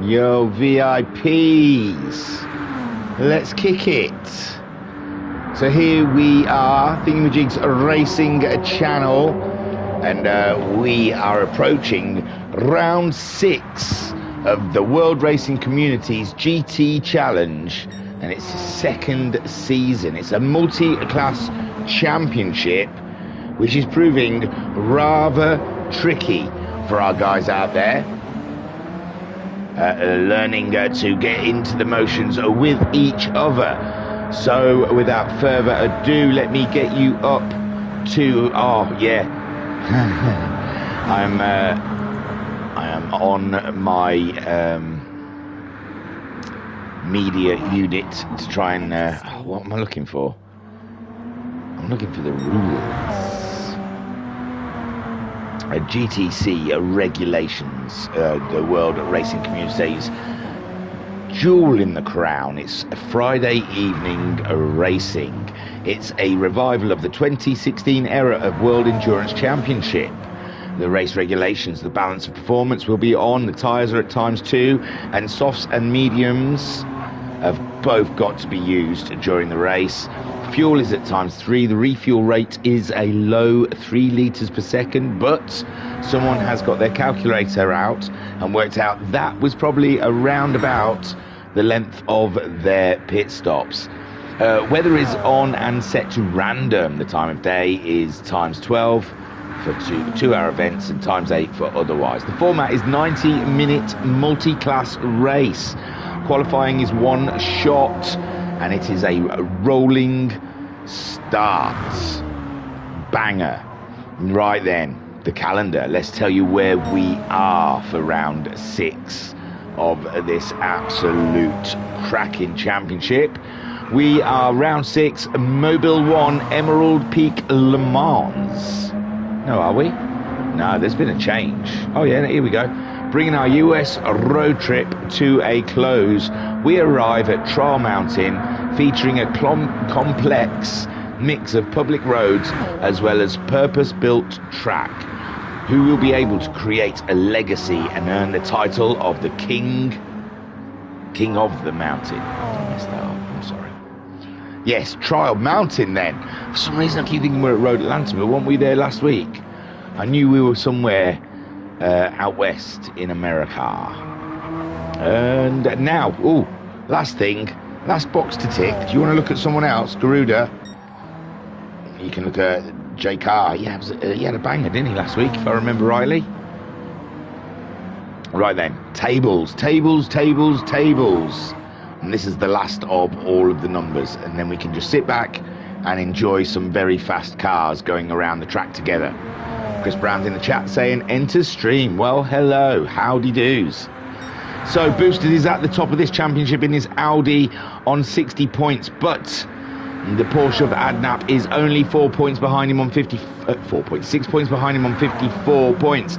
Yo, VIPs, let's kick it. So here we are, Thingymajig's racing channel, and we are approaching round 6 of the World Racing Community's GT Challenge, and it's the second season. It's a multi-class championship, which is proving rather tricky for our guys out there. Learning to get into the motions with each other. So without further ado, let me get you up to, I am on my media unit to try and what am I looking for? I'm looking for the rules. GTC regulations, the World Racing Community's jewel in the crown. It's a Friday evening racing. It's a revival of the 2016 era of World Endurance Championship. The race regulations, the balance of performance will be on. The tyres are at times 2, and softs and mediums have both got to be used during the race. Fuel is at times 3. The refuel rate is a low 3 litres per second, but someone has got their calculator out and worked out that was probably around about the length of their pit stops. Weather is on and set to random. The time of day is times 12 for 2-hour events and times 8 for otherwise. The format is 90-minute multi-class race. Qualifying is 1 shot, and it is a rolling start. Banger. Right then, the calendar. Let's tell you where we are for round 6 of this absolute cracking championship. We are round 6, Mobile 1, Emerald Peak Le Mans. No, are we? No, there's been a change. Oh yeah, here we go. Bringing our US road trip to a close, we arrive at Trial Mountain, featuring a complex mix of public roads as well as purpose-built track. Who will be able to create a legacy and earn the title of the King of the Mountain? I messed that up, I'm sorry. Yes, Trial Mountain then. For some reason I keep thinking we're at Road Atlanta, but weren't we there last week? I knew we were somewhere out west in America. And now, last thing, last box to tick. Do you want to look at someone else? Garuda. You can look at J Car. He had a banger, didn't he, last week, if I remember rightly? Right then, tables. And this is the last of all of the numbers, and then we can just sit back and enjoy some very fast cars going around the track together. Chris Brown's in the chat saying, enter stream. Well, hello, howdy doos. So Boosted is at the top of this championship in his Audi on 60 points, but the Porsche of Adnap is only 4 points behind him on 6 points behind him on 54 points.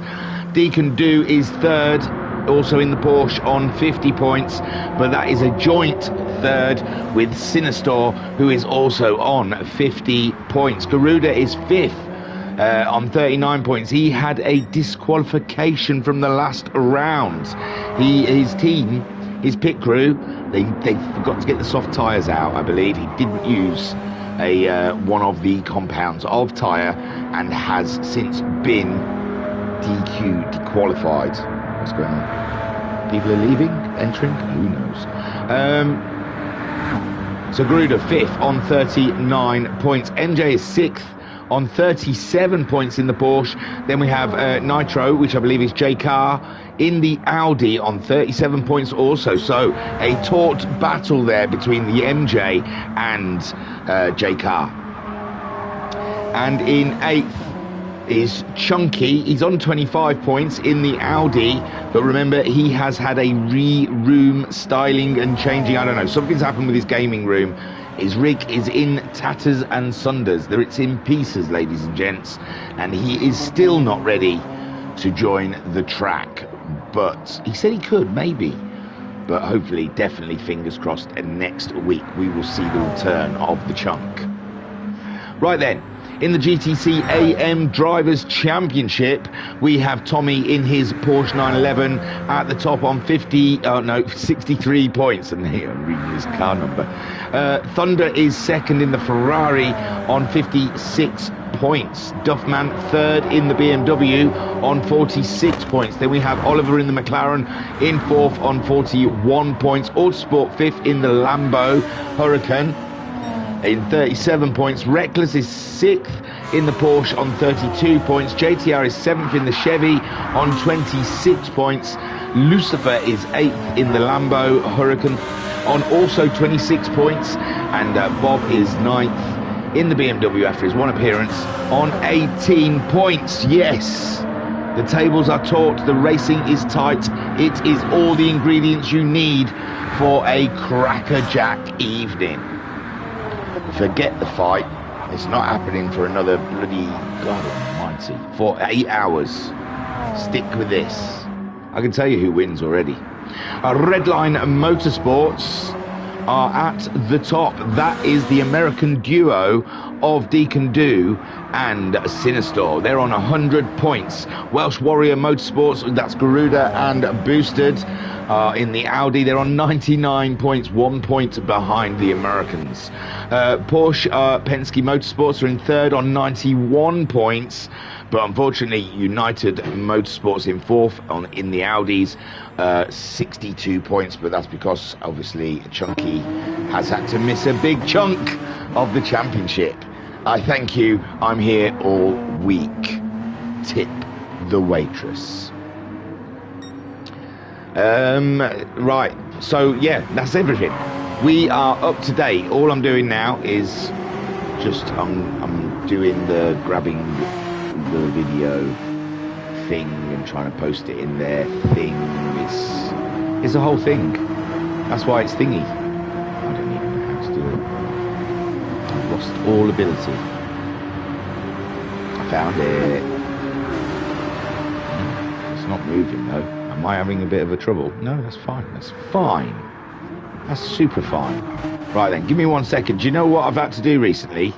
Deacon Do is third, also in the Porsche on 50 points, but that is a joint third with Sinistor, who is also on 50 points. Garuda is fifth on 39 points. He had a disqualification from the last round. His team, his pit crew, they forgot to get the soft tyres out, I believe. He didn't use one of the compounds of tyre and has since been disqualified. What's going on? People are leaving, entering, who knows? So Garuda 5th on 39 points. MJ is 6th on 37 points in the Porsche. Then we have Nitro, which I believe is J Car, in the Audi on 37 points also. So a taut battle there between the MJ and J Car. And in 8th is Chunky. He's on 25 points in the Audi, but remember, he has had a room styling and changing. I don't know, something's happened with his gaming room. His rig is in tatters and sunders. It's in pieces, ladies and gents, and he is still not ready to join the track, but he said he could, maybe. But hopefully, definitely, fingers crossed, and next week we will see the return of the Chunk. Right then, In the GTC AM Drivers' Championship, we have Tommy in his Porsche 911 at the top on 63 points. And here, I'm reading his car number. Thunder is second in the Ferrari on 56 points. Duffman third in the BMW on 46 points. Then we have Oliver in the McLaren in fourth on 41 points. Autosport fifth in the Lambo Huracan in 37 points. Reckless is sixth in the Porsche on 32 points. JTR is seventh in the Chevy on 26 points. Lucifer is eighth in the Lambo Huracan on also 26 points. And Bob is ninth in the BMW after his one appearance on 18 points. Yes, the tables are taut, the racing is tight. It is all the ingredients you need for a crackerjack evening. Forget the fight. It's not happening for another bloody, God almighty, for 8 hours. Stick with this. I can tell you who wins already. Redline Motorsports are at the top. That is the American duo of Deacon Do and Sinistor. They're on 100 points. Welsh Warrior Motorsports, that's Garuda and Boosted, in the Audi. They're on 99 points, 1 point behind the Americans. Porsche Penske Motorsports are in third on 91 points. But unfortunately, United Motorsports in fourth in the Audis, 62 points. But that's because, obviously, Chunky has had to miss a big chunk of the championship. I thank you. I'm here all week. Tip the waitress. Right. So, yeah, that's everything. We are up to date. All I'm doing now is just I'm doing the grabbing the video thing and trying to post it in there thing. It's a whole thing. That's why it's thingy. I don't even know how to do it. I've lost all ability. I found it. It's not moving though. Am I having a bit of a trouble? No, that's fine. That's fine. That's super fine. Right then, give me 1 second. Do you know what I've had to do recently?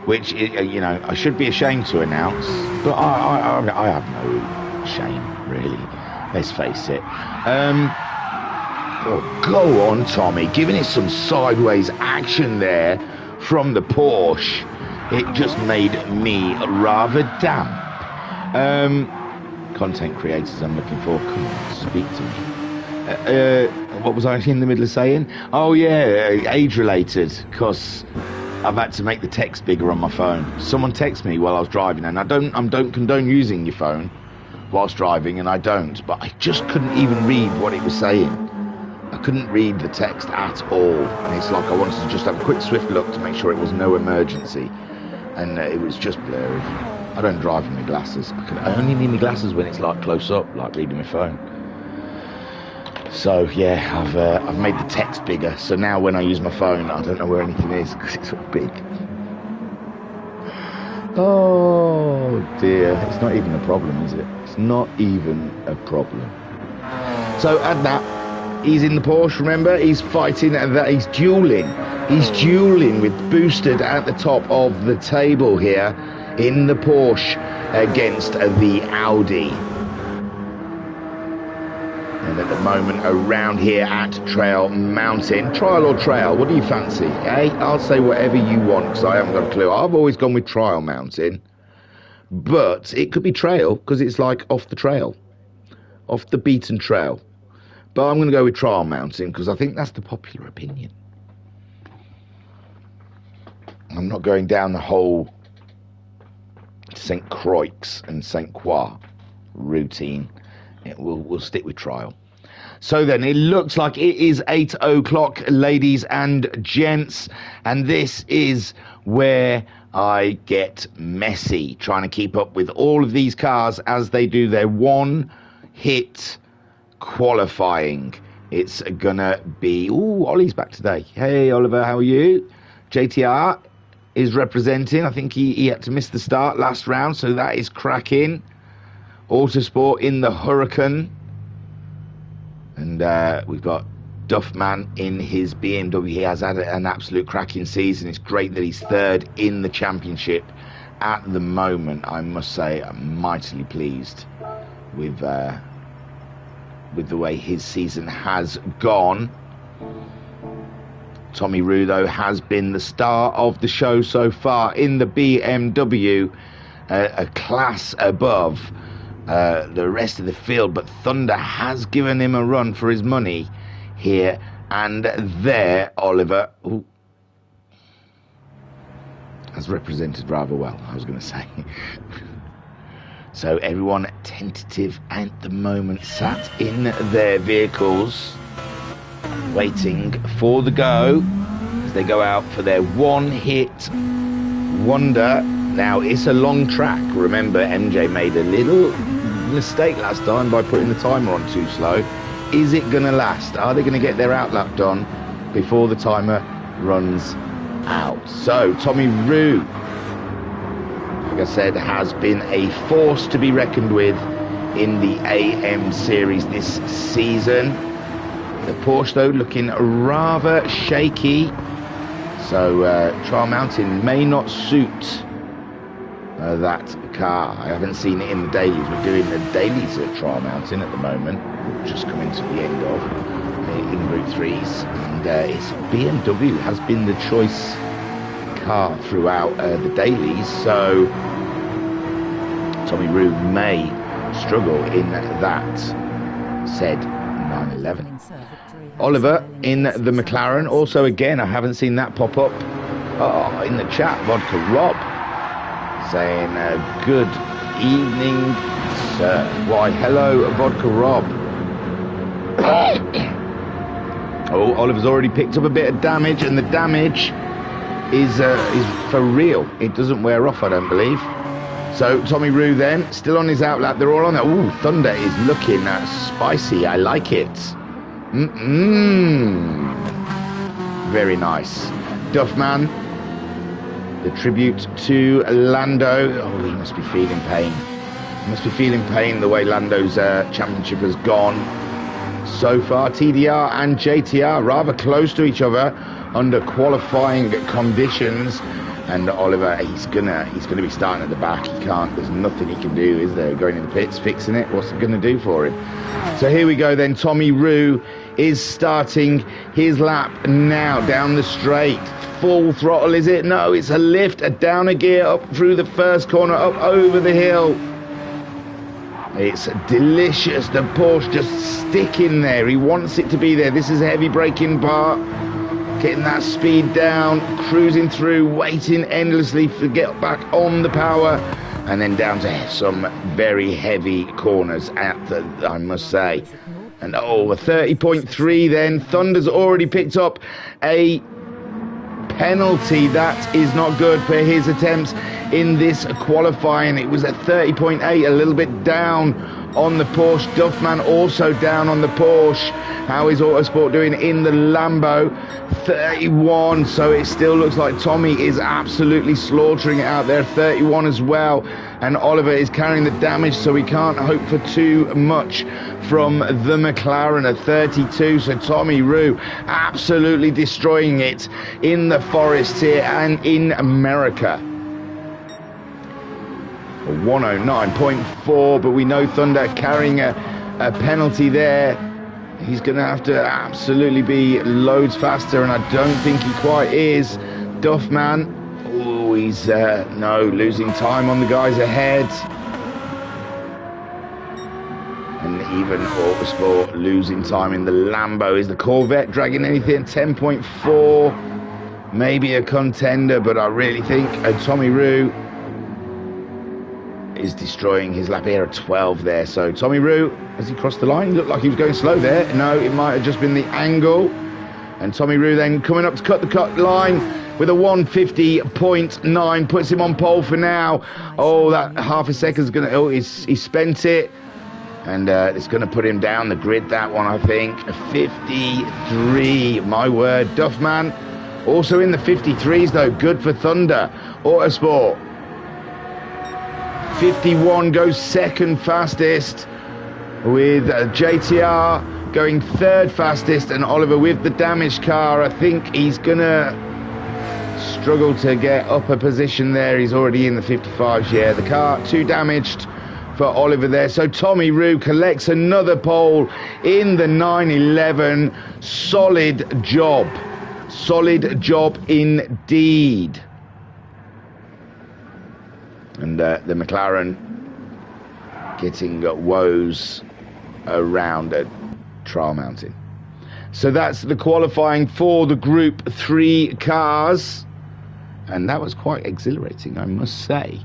Which, you know, I should be ashamed to announce, but I have no shame, really. Let's face it. Oh, go on, Tommy. Giving it some sideways action there from the Porsche. It just made me rather damp. Content creators I'm looking for. Come on, speak to me. What was I in the middle of saying? Oh, yeah, age-related, because I've had to make the text bigger on my phone. Someone texted me while I was driving, and I don't condone using your phone whilst driving, and I don't, but I just couldn't even read what it was saying. I couldn't read the text at all, and it's like I wanted to just have a quick swift look to make sure it was no emergency, and it was just blurry. I don't drive with my glasses. I only need my glasses when it's like close up, like reading my phone. So yeah, I've made the text bigger, so now when I use my phone I don't know where anything is because it's so big. Oh dear, it's not even a problem, is it? It's not even a problem. So Adnap, he's in the Porsche, remember? He's fighting that, he's dueling with Boosted at the top of the table here in the Porsche against the Audi. And at the moment around here at Trail Mountain, trial or trail, what do you fancy? Eh? I'll say whatever you want because I haven't got a clue. I've always gone with Trial Mountain, but it could be trail because it's like off the trail, off the beaten trail. But I'm going to go with Trial Mountain because I think that's the popular opinion. I'm not going down the whole St. Croix and St. Croix routine. We'll stick with trial. So then it looks like it is 8 o'clock, ladies and gents, and this is where I get messy, trying to keep up with all of these cars as they do their one-hit qualifying. It's gonna be... Ooh, Ollie's back today. Hey, Oliver, how are you? JTR is representing. I think he had to miss the start last round, so that is cracking. Autosport in the Huracan, and we've got Duffman in his BMW. He has had an absolute cracking season. It's great that he's third in the championship at the moment, I must say, I'm mightily pleased with the way his season has gone. Tommy Roo, though, has been the star of the show so far in the BMW, a class above the rest of the field, but Thunder has given him a run for his money here and there. Oliver has represented rather well, I was going to say. So everyone tentative at the moment, sat in their vehicles, waiting for the go as they go out for their one-hit wonder. Now, it's a long track. Remember, MJ made a little mistake last time by putting the timer on too slow. Is it going to last? Are they going to get their outlap done before the timer runs out? So, Tommy Roo, like I said, has been a force to be reckoned with in the AM series this season. The Porsche, though, looking rather shaky. So, Trial Mountain may not suit that car. I haven't seen it in the dailies. We're doing the dailies at Trial Mountain at the moment. We're just coming to the end of in Group 3s. And it's BMW has been the choice car throughout the dailies. So, Tommy Roo may struggle in that said 911. Oliver in the McLaren. Also, again, I haven't seen that pop up. Oh, in the chat, Vodka Rob saying, good evening, sir. Why, hello, Vodka Rob. Oh, Oliver's already picked up a bit of damage, and the damage is for real. It doesn't wear off, I don't believe. So, Tommy Roo then, still on his outlap. They're all on there. Ooh, Thunder is looking spicy. I like it. Very nice. Duffman, the tribute to Lando. Oh, he must be feeling pain. He must be feeling pain the way Lando's championship has gone so far. TDR and JTR rather close to each other under qualifying conditions. And Oliver, he's gonna be starting at the back. He can't. There's nothing he can do, is there? Going in the pits, fixing it. What's it gonna do for him? So here we go. Then Tommy Roo is starting his lap now down the straight. Full throttle, is it? No, it's a lift, a downer gear up through the first corner, up over the hill. It's delicious. The Porsche just sticking there. He wants it to be there. This is a heavy braking part. Getting that speed down, cruising through, waiting endlessly to get back on the power, and then down to some very heavy corners I must say. And a 30.3 then. Thunder's already picked up a penalty. That is not good for his attempts in this qualifying. It was at 30.8, a little bit down on the Porsche. Duffman also down on the Porsche. How is Autosport doing in the Lambo? 31, so it still looks like Tommy is absolutely slaughtering it out there. 31 as well, and Oliver is carrying the damage, so we can't hope for too much from the McLaren at 32. So Tommy Roo absolutely destroying it in the forest here and in America. 109.4, but we know Thunder carrying a penalty there. He's going to have to absolutely be loads faster, and I don't think he quite is. Duffman, oh, he's losing time on the guys ahead. And even Autosport losing time in the Lambo. Is the Corvette dragging anything? 10.4, maybe a contender, but I really think Tommy Roo is destroying his lap here at 12 there. So Tommy Roo, has he crossed the line? He looked like he was going slow there. No, it might have just been the angle. And Tommy Roo then coming up to cut the line with a 150.9, puts him on pole for now. Oh, that half a second is going to, he spent it. And it's going to put him down the grid, that one, I think. 53, my word. Duffman also in the 53s, though. Good for Thunder. Autosport. 51 goes second fastest, with JTR going third fastest, and Oliver with the damaged car. I think he's gonna struggled to get up a position there. He's already in the 55s. Yeah, the car too damaged for Oliver there. So Tommy Rue collects another pole in the 911. Solid job. Solid job indeed. And the McLaren getting woes around at Trial Mountain. So that's the qualifying for the Group 3 cars. And that was quite exhilarating, I must say.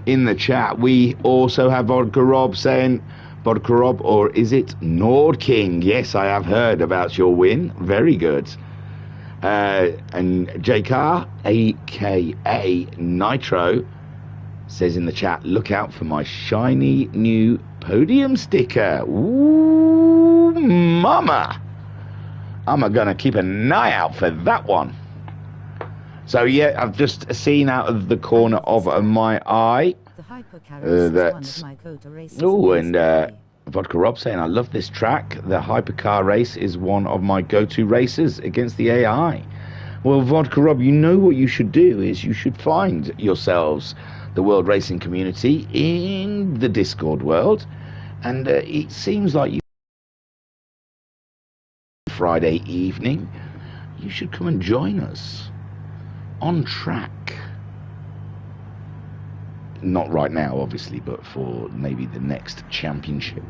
In the chat, we also have Vodka Rob saying, Vodka Rob, or is it Nord King? Yes, I have heard about your win. Very good. And JK, a.k.a. Nitro, says in the chat, look out for my shiny new podium sticker. Ooh, mama. I'm going to keep an eye out for that one. So, yeah, I've just seen out of the corner of my eye that... Oh, and Vodka Rob saying, I love this track. The hypercar race is one of my go-to races against the AI. Well, Vodka Rob, you know what you should do is you should find yourselves the World Racing Community in the Discord world, and it seems like you Friday evening you should come and join us on track. Not right now, obviously, but for maybe the next championship.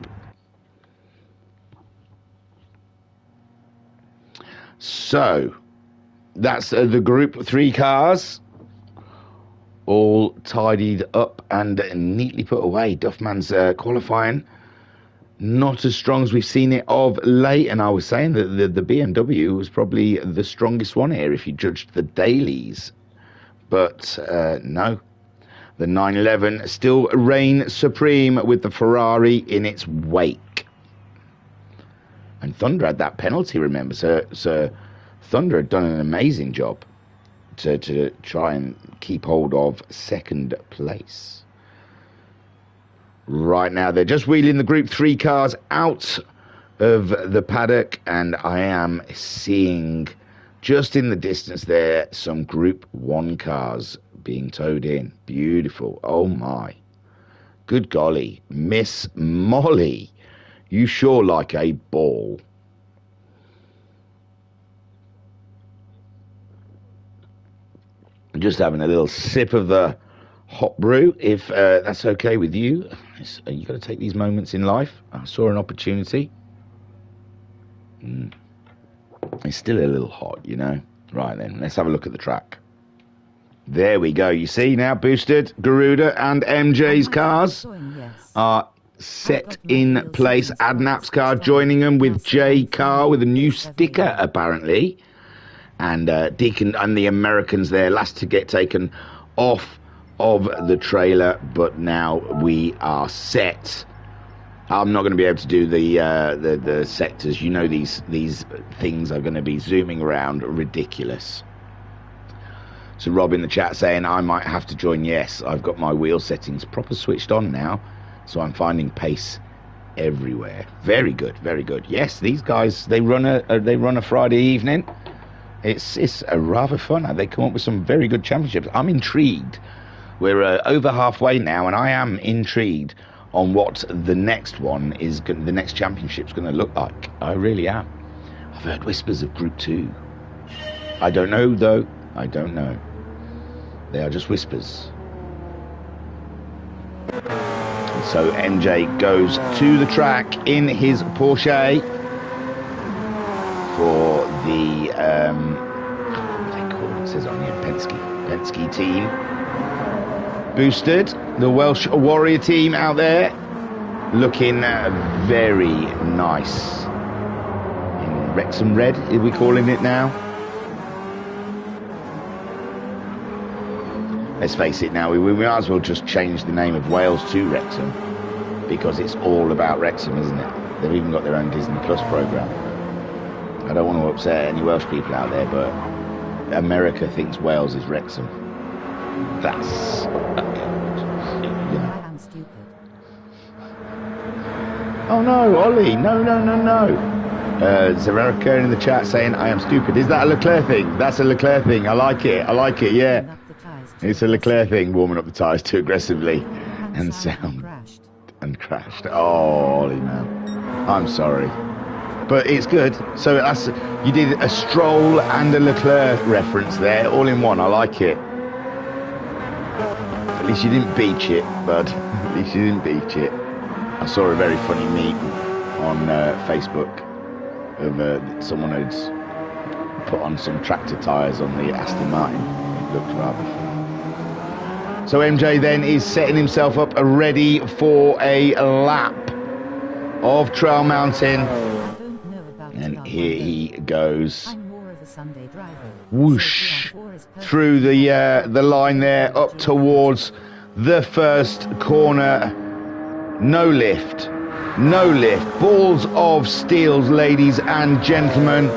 So that's the Group 3 cars, all tidied up and neatly put away. Duffman's qualifying not as strong as we've seen it of late, and I was saying that the BMW was probably the strongest one here if you judged the dailies, but no, the 911 still reign supreme with the Ferrari in its wake. And Thunder had that penalty, remember, so Thunder had done an amazing job to try and keep hold of second place. Right now, they're just wheeling the Group 3 cars out of the paddock, and I am seeing just in the distance there some Group 1 cars being towed in. Beautiful. Oh, my. Good golly. Miss Molly, you sure like a ball. Just having a little sip of the hot brew, if that's okay with you. You got to take these moments in life. I saw an opportunity. It's still a little hot, you know. Right then, let's have a look at the track. There we go. You see now, boosted Garuda and MJ's cars are set in place. Adnap's car joining them with J car with a new sticker apparently, and Deacon and the Americans there last to get taken off of the trailer, but now we are set. I'm not going to be able to do the sectors. You know, these things are going to be zooming around ridiculous. So Rob in the chat saying I might have to join. Yes, I've got my wheel settings proper switched on now, so I'm finding pace everywhere. Very good, very good. Yes, these guys, they run a Friday evening. It's a rather fun. They come up with some very good championships. I'm intrigued. We're over halfway now, and I am intrigued on what the next one is. The next championship's going to look like. I really am. I've heard whispers of Group 2. I don't know though. I don't know. They are just whispers. So MJ goes to the track in his Porsche for the what do they call it? It says on here Penske team. Boosted, the Welsh Warrior team out there, looking very nice. In Wrexham red, are we calling it now? Let's face it now, we might as well just change the name of Wales to Wrexham, because it's all about Wrexham, isn't it? They've even got their own Disney Plus programme. I don't want to upset any Welsh people out there, but America thinks Wales is Wrexham. That's... I am stupid. Oh no, Ollie, no. Zererica in the chat saying, I am stupid. Is that a Leclerc thing? That's a Leclerc thing. I like it. I like it, yeah. It's a Leclerc thing, warming up the tyres too aggressively. And sound. And crashed. Oh, Ollie, man. I'm sorry. But it's good. So that's, you did a Stroll and a Leclerc reference there, all in one. I like it. At least you didn't beach it, bud. At least you didn't beach it. I saw a very funny meme on Facebook of someone who'd put on some tractor tyres on the Aston Martin. It looked rather funny. So MJ then is setting himself up ready for a lap of Trail Mountain. And here he goes. Whoosh through the line there up towards the first corner. No lift. No lift. Balls of steels, ladies and gentlemen.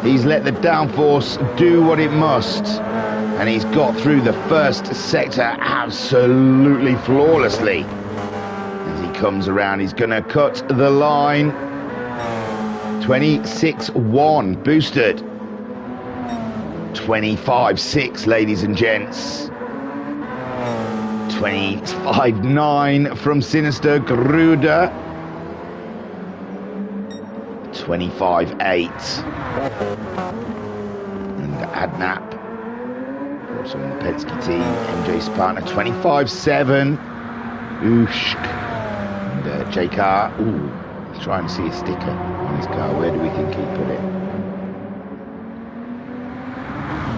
He's let the downforce do what it must. And he's got through the first sector absolutely flawlessly. As he comes around, he's going to cut the line. 26.1 boosted. 25.6, ladies and gents. 25.9 from Sinister Garuda. 25.8. And Adnap. Also in the Penske team. MJ's partner. 25.7. Oosh. And J Car. Ooh. Trying to see a sticker on his car. Where do we think he put it?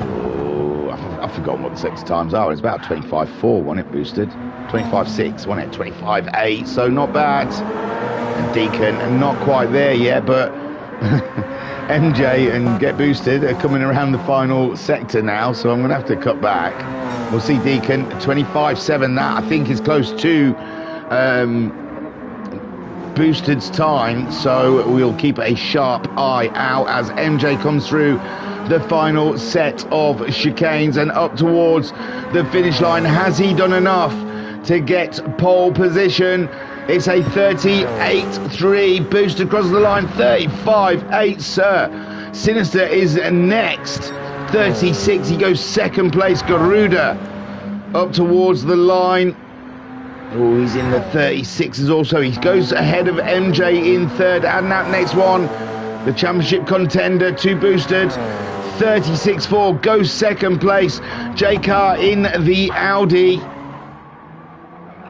Oh, I've forgotten what the sector times are. It's about 25.4, wasn't it, boosted? 25.6, wasn't it? 25.8, so not bad. And Deacon, and not quite there yet, but MJ and Get Boosted are coming around the final sector now, so I'm going to have to cut back. We'll see Deacon, 25.7, that I think is close to Boosted's time, so we'll keep a sharp eye out as MJ comes through the final set of chicanes and up towards the finish line. Has he done enough to get pole position? It's a 38.3. Boosted across the line. 35.8, sir. Sinister is next. 36. He goes second place. Garuda up towards the line. Oh, he's in the 36s also. He goes ahead of MJ in third. And that next one, the championship contender, two boosted. 36.4 goes second place. J Car in the Audi.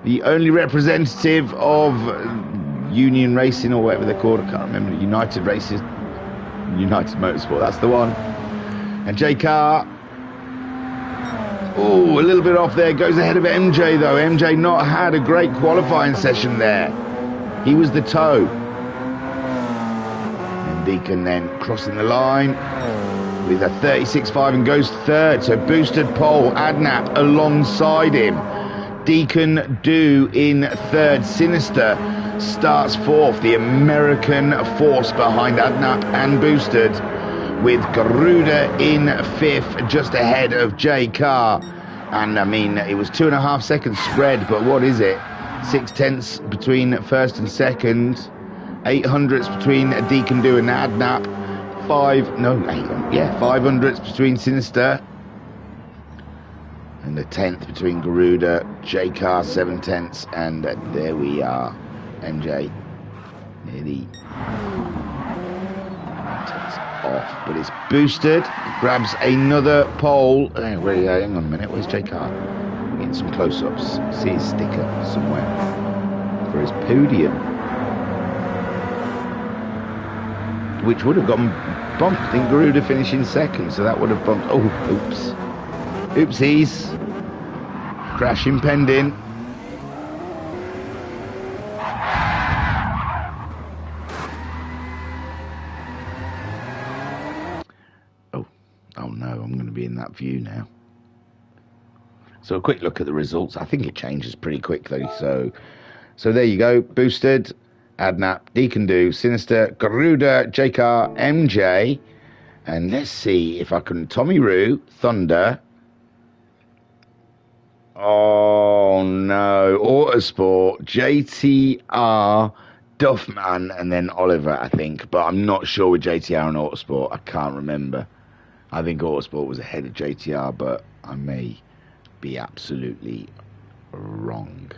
The only representative of Union Racing or whatever they're called. I can't remember. United Races. United Motorsport. That's the one. And J Car. Oh, a little bit off there. Goes ahead of MJ, though. MJ not had a great qualifying session there. He was the toe. And Deacon then crossing the line with a 36.5 and goes third. So boosted pole. Adnap alongside him. Deacon Do in third. Sinister starts fourth. The American force behind Adnap and boosted, with Garuda in fifth, just ahead of J Car. And I mean, it was 2.5 seconds spread, but what is it? 0.6 between first and second, 800ths between Deacon Do and Adnap, 500ths between Sinister, and a 10th between Garuda. J Car 7/10, and there we are. MJ nearly off, but it's boosted. Grabs another pole. Hang on a minute. Where's J Car? Getting some close-ups. See his sticker somewhere for his podium, which would have gotten bumped. I think Garuda finishing second, so that would have bumped. Oh, oops. Oopsies. Crash impending. Oh no, I'm going to be in that view now. So a quick look at the results. I think it changes pretty quickly. So there you go. Boosted, Adnap, Deacon Do, Sinister, Garuda, J Car, MJ, and let's see if I can. Tommy Roo, Thunder. Oh no, Autosport, JTR, Duffman and then Oliver, I think. But I'm not sure with JTR and Autosport. I can't remember. I think Autosport was ahead of JTR, but I may be absolutely wrong.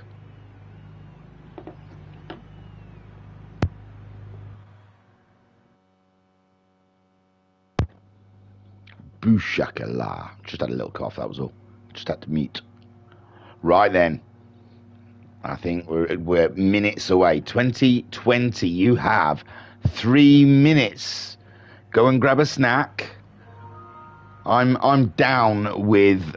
Bouchakala. Just had a little cough, that was all. Just had to mute. Right then. I think we're minutes away. 2020, you have 3 minutes. Go and grab a snack. I'm down with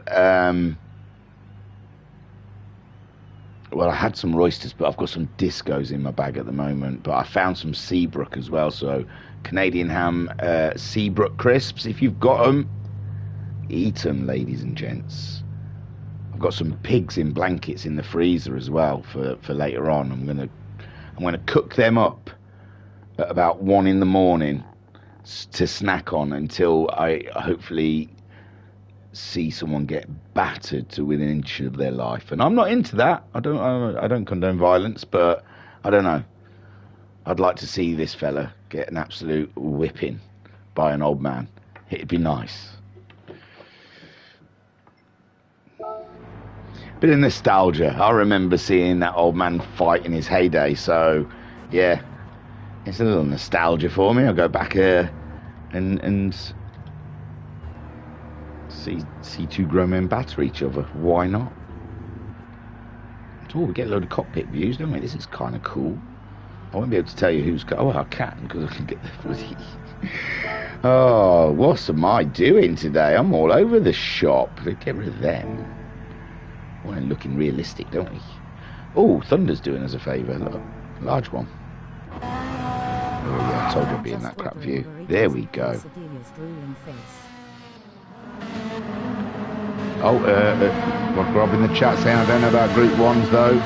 well, I had some Roysters, but I've got some Discos in my bag at the moment. But I found some Seabrook as well, so Canadian ham Seabrook crisps. If you've got them, eat them, ladies and gents. I've got some pigs in blankets in the freezer as well for later on. I'm gonna cook them up at about 1 in the morning to snack on until I hopefully see someone get battered to within an inch of their life. And I'm not into that. I don't condone violence, but I don't know. I'd like to see this fella get an absolute whipping by an old man. It'd be nice. Bit of nostalgia. I remember seeing that old man fight in his heyday, so yeah, it's a little nostalgia for me. I'll go back and see two grown men batter each other. Why not? Oh, we get a load of cockpit views, don't we? This is kind of cool. I won't be able to tell you who's got. Oh, I can, because I can get the footy. Oh, what am I doing today? I'm all over the shop. Get rid of them. We're looking realistic, don't we? Oh, Thunder's doing us a favour. Look, large one. Oh yeah, I told you I'd be in that crap view. There we go. Oh, Rob in the chat saying I don't know about Group 1s though.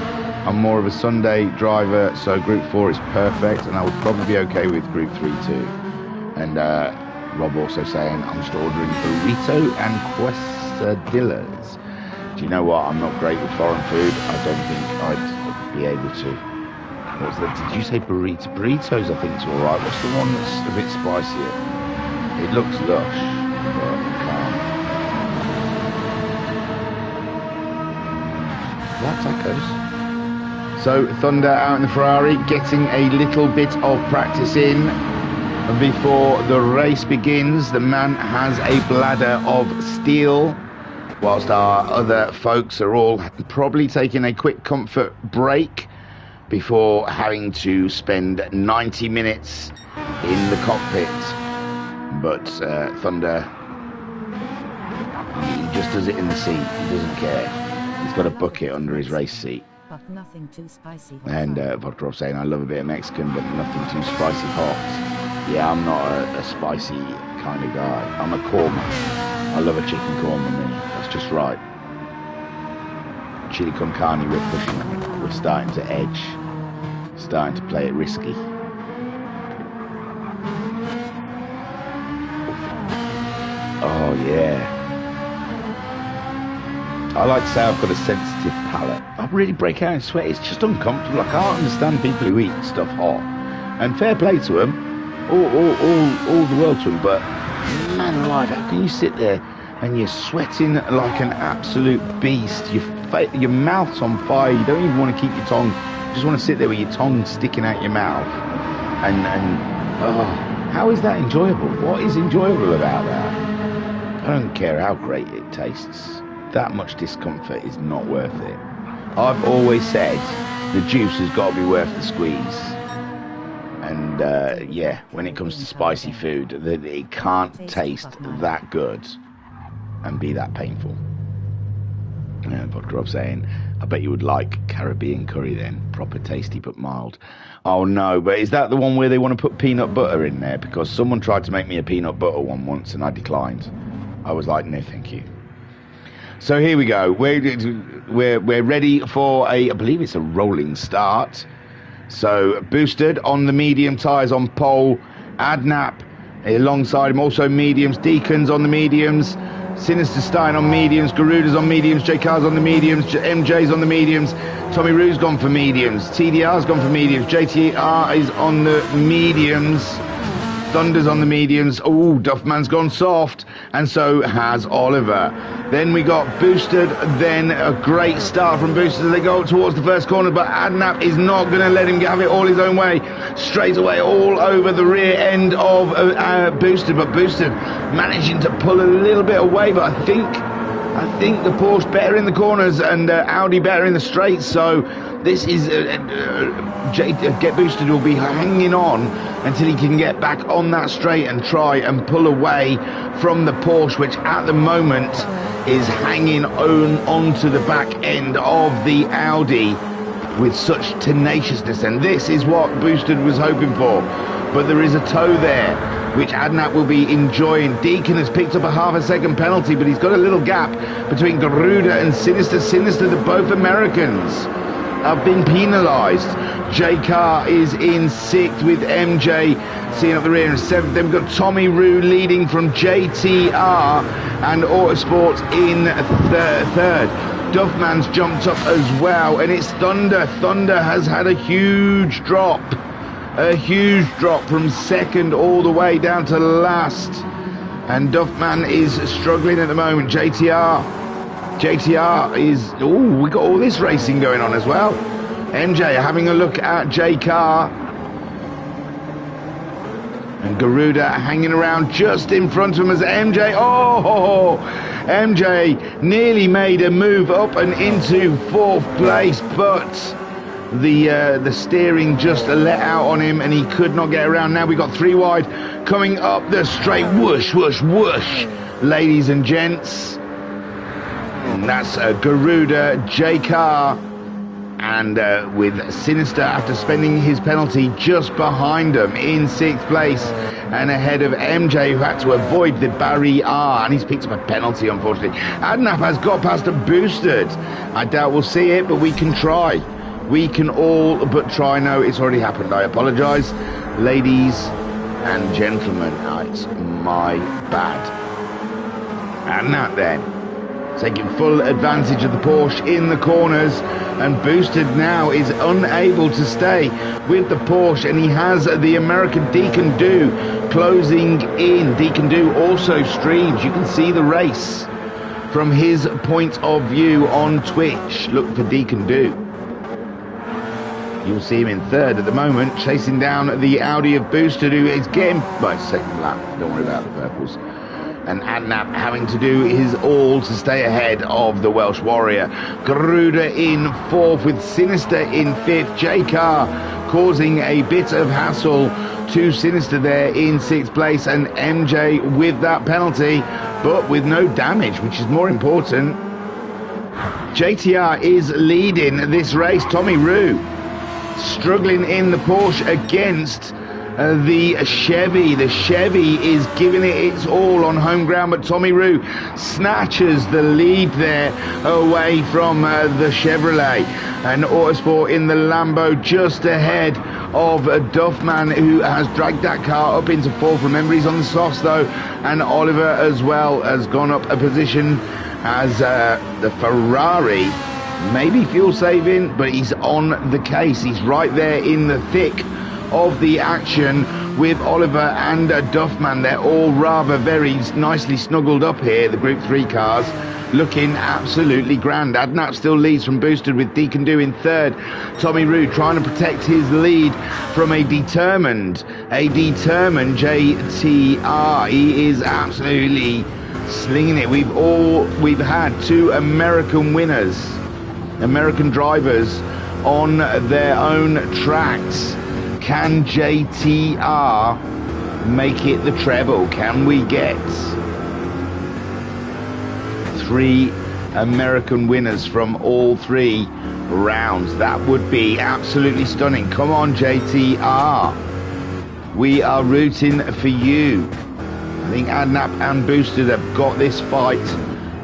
I'm more of a Sunday driver, so Group 4 is perfect, and I would probably be okay with Group 3 too. And Rob also saying I'm just ordering burrito and quesadillas. Do you know what? I'm not great with foreign food. I don't think I'd be able to. What's that? Did you say burrito? Burritos I think is alright. What's the one that's a bit spicier? It looks lush, but I can't. Tacos. So Thunder out in the Ferrari, getting a little bit of practice in before the race begins. The man has a bladder of steel, whilst our other folks are all probably taking a quick comfort break before having to spend 90 minutes in the cockpit. But Thunder, he just does it in the seat. He doesn't care. He's got a bucket under his race seat. But nothing too spicy. And Vodkarov saying, I love a bit of Mexican, but nothing too spicy hot. Yeah, I'm not a spicy kind of guy. I'm a korma. I love a chicken korma, me. That's just right. Chili con carne, we're pushing. We're starting to edge. Starting to play it risky. Oh, yeah. I like to say I've got a sensitive palate. I really break out in sweat. It's just uncomfortable. I can't understand people who eat stuff hot. And fair play to them. All the world to them. But, man alive, how can you sit there and you're sweating like an absolute beast? Your mouth's on fire. You don't even want to keep your tongue. You just want to sit there with your tongue sticking out your mouth. How is that enjoyable? What is enjoyable about that? I don't care how great it tastes. That much discomfort is not worth it. I've always said the juice has got to be worth the squeeze. And yeah, when it comes to spicy food, it can't taste that good and be that painful. Vodkarov saying, I bet you would like Caribbean curry then. Proper tasty but mild. Oh no, but is that the one where they want to put peanut butter in there? Because someone tried to make me a peanut butter one once and I declined. I was like, no thank you. So here we go. We're ready for I believe it's a rolling start. So boosted on the medium tyres on pole. Adnap alongside him, also mediums. Deacons on the mediums. Sinister starting on mediums, Garuda's on mediums, JK's on the mediums, MJ's on the mediums, Tommy Roo's gone for mediums, TDR's gone for mediums, JTR is on the mediums, Thunder's on the mediums. Oh, Duffman's gone soft, and so has Oliver. Then we got Boosted, then a great start from Boosted as they go up towards the first corner, but Adnap is not going to let him have it all his own way. Straight away, all over the rear end of Boosted, but Boosted managing to pull a little bit away, but I think the Porsche better in the corners and Audi better in the straights, so this is Get Boosted will be hanging on until he can get back on that straight and try and pull away from the Porsche, which at the moment is hanging onto the back end of the Audi with such tenaciousness, and this is what Boosted was hoping for. But there is a toe there which Adnap will be enjoying. Deacon has picked up a half a second penalty, but he's got a little gap between Garuda and Sinister. They're both Americans, have been penalised. JK is in 6th with MJ seeing up the rear in 7th. Then we've got Tommy Roo leading from JTR and Autosports in 3rd. Duffman's jumped up as well, and it's Thunder. Thunder has had a huge drop from 2nd all the way down to last, and Duffman is struggling at the moment. JTR is, we got all this racing going on as well. MJ having a look at JK, and Garuda hanging around just in front of him as MJ. MJ nearly made a move up and into 4th place, but the steering just let out on him and he could not get around. Now we got 3 wide coming up the straight. Whoosh, whoosh, whoosh, ladies and gents. And that's Garuda, JK, and with Sinister, after spending his penalty, just behind him in 6th place and ahead of MJ, who had to avoid the barrier, and he's picked up a penalty, unfortunately. Adnap has got past a Boosted. I doubt we'll see it, but we can try. We can all but try. No, it's already happened. I apologise, ladies and gentlemen. It's my bad. Adnap then taking full advantage of the Porsche in the corners, and Boosted now is unable to stay with the Porsche, and he has the American Deacon Do closing in. Deacon Do also streams. You can see the race from his point of view on Twitch. Look for Deacon Do. You'll see him in 3rd at the moment, chasing down the Audi of Boosted, who is getting by 2nd lap. Don't worry about the purples. And Adnap having to do his all to stay ahead of the Welsh Warrior. Garuda in 4th with Sinister in 5th. JK causing a bit of hassle to Sinister there in 6th place, and MJ with that penalty, but with no damage, which is more important. JTR is leading this race. Tommy Roo struggling in the Porsche against the Chevy. The Chevy is giving it its all on home ground, but Tommy Roo snatches the lead there away from the Chevrolet, and Autosport in the Lambo just ahead of Duffman, who has dragged that car up into 4th. Remember, he's on the softs though, and Oliver as well has gone up a position as the Ferrari. Maybe fuel saving, but he's on the case. He's right there in the thick of the action with Oliver and Duffman. They're all rather very nicely snuggled up here, the Group 3 cars, looking absolutely grand. Adnap still leads from Boosted with Deacon Do in 3rd. Tommy Roo trying to protect his lead from a determined JTR. He is absolutely slinging it. We've had 2 American winners, American drivers on their own tracks. Can JTR make it the treble? Can we get 3 American winners from all 3 rounds? That would be absolutely stunning. Come on, JTR. We are rooting for you. I think Adnap and Boosted have got this fight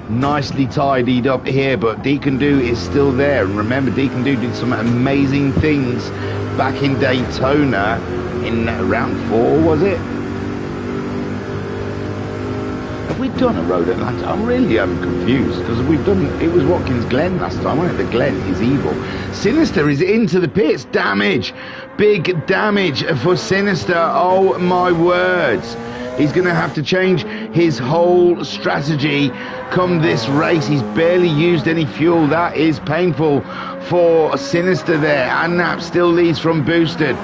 nicely tidied up here, but Deacon Do is still there. And remember, Deacon Do did some amazing things back in Daytona in round 4, was it? Have we done a Road Atlantic? I'm really confused because we've done. It was Watkins Glen last time, wasn't it? The Glen is evil. Sinister is into the pits. Damage, big damage for Sinister. Oh my words! He's going to have to change his whole strategy come this race. He's barely used any fuel. That is painful for Sinister there. And Nap still leads from Boosted.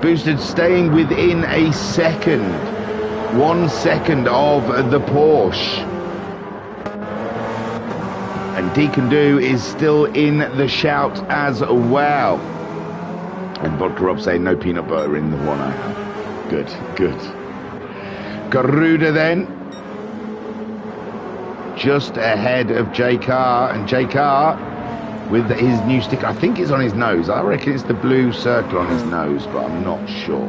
Boosted staying within a second. 1 second of the Porsche. And Deacon Do is still in the shout as well. And Vodka Rob saying no peanut butter in the one I have. Good, good. Garuda then. Just ahead of J Car. And J Car with his new sticker. I think it's on his nose. I reckon it's the blue circle on his nose, but I'm not sure.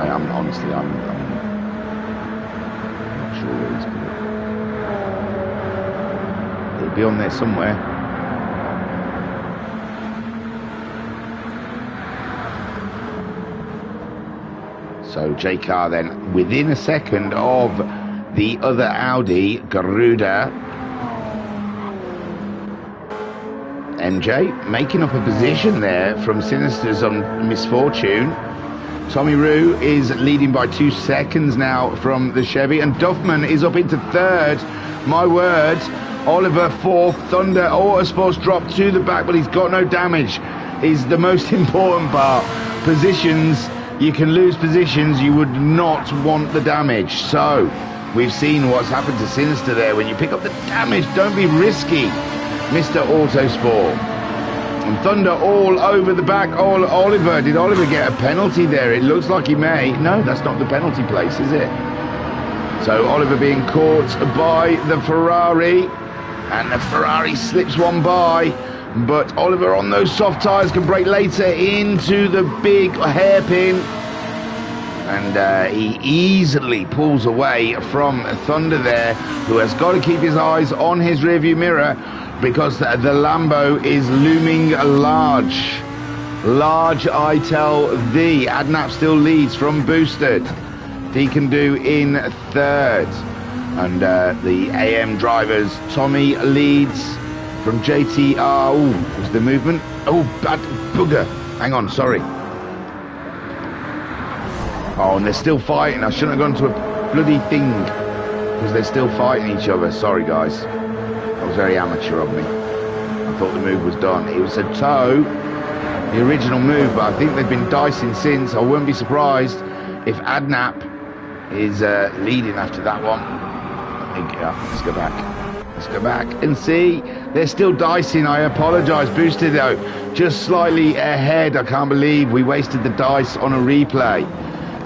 I'm honestly, I'm not sure where he's going. It'll be on there somewhere. So J Car then within a second of the other Audi, Garuda. MJ making up a position there from Sinister's on Misfortune. Tommy Roo is leading by 2 seconds now from the Chevy, and Duffman is up into third. My word. Oliver fourth. Thunder Autosports dropped to the back, but he's got no damage. Is the most important part. Positions, you can lose positions, you would not want the damage. So we've seen what's happened to Sinister there. When you pick up the damage, don't be risky, Mr. Autosport. And Thunder all over the back. Oliver, did Oliver get a penalty there? It looks like he may. No, that's not the penalty place, is it? So Oliver being caught by the Ferrari. And the Ferrari slips one by. But Oliver on those soft tyres can brake later into the big hairpin. And he easily pulls away from Thunder there, who has got to keep his eyes on his rearview mirror, because the Lambo is looming large. Large, I tell thee. Adnap still leads from Boosted. Deacon Do in third. And the AM drivers, Tommy leads from JTR. Oh, was the movement? Oh, bad bugger. Hang on, sorry. Oh, and they're still fighting. I shouldn't have gone to a bloody thing, because they're still fighting each other. Sorry, guys. That was very amateur of me. I thought the move was done. It was a toe, the original move, but I think they've been dicing since. I wouldn't be surprised if Adnap is leading after that one. I think, yeah, let's go back. Let's go back and see. They're still dicing. I apologise. Boosted, though, just slightly ahead. I can't believe we wasted the dice on a replay.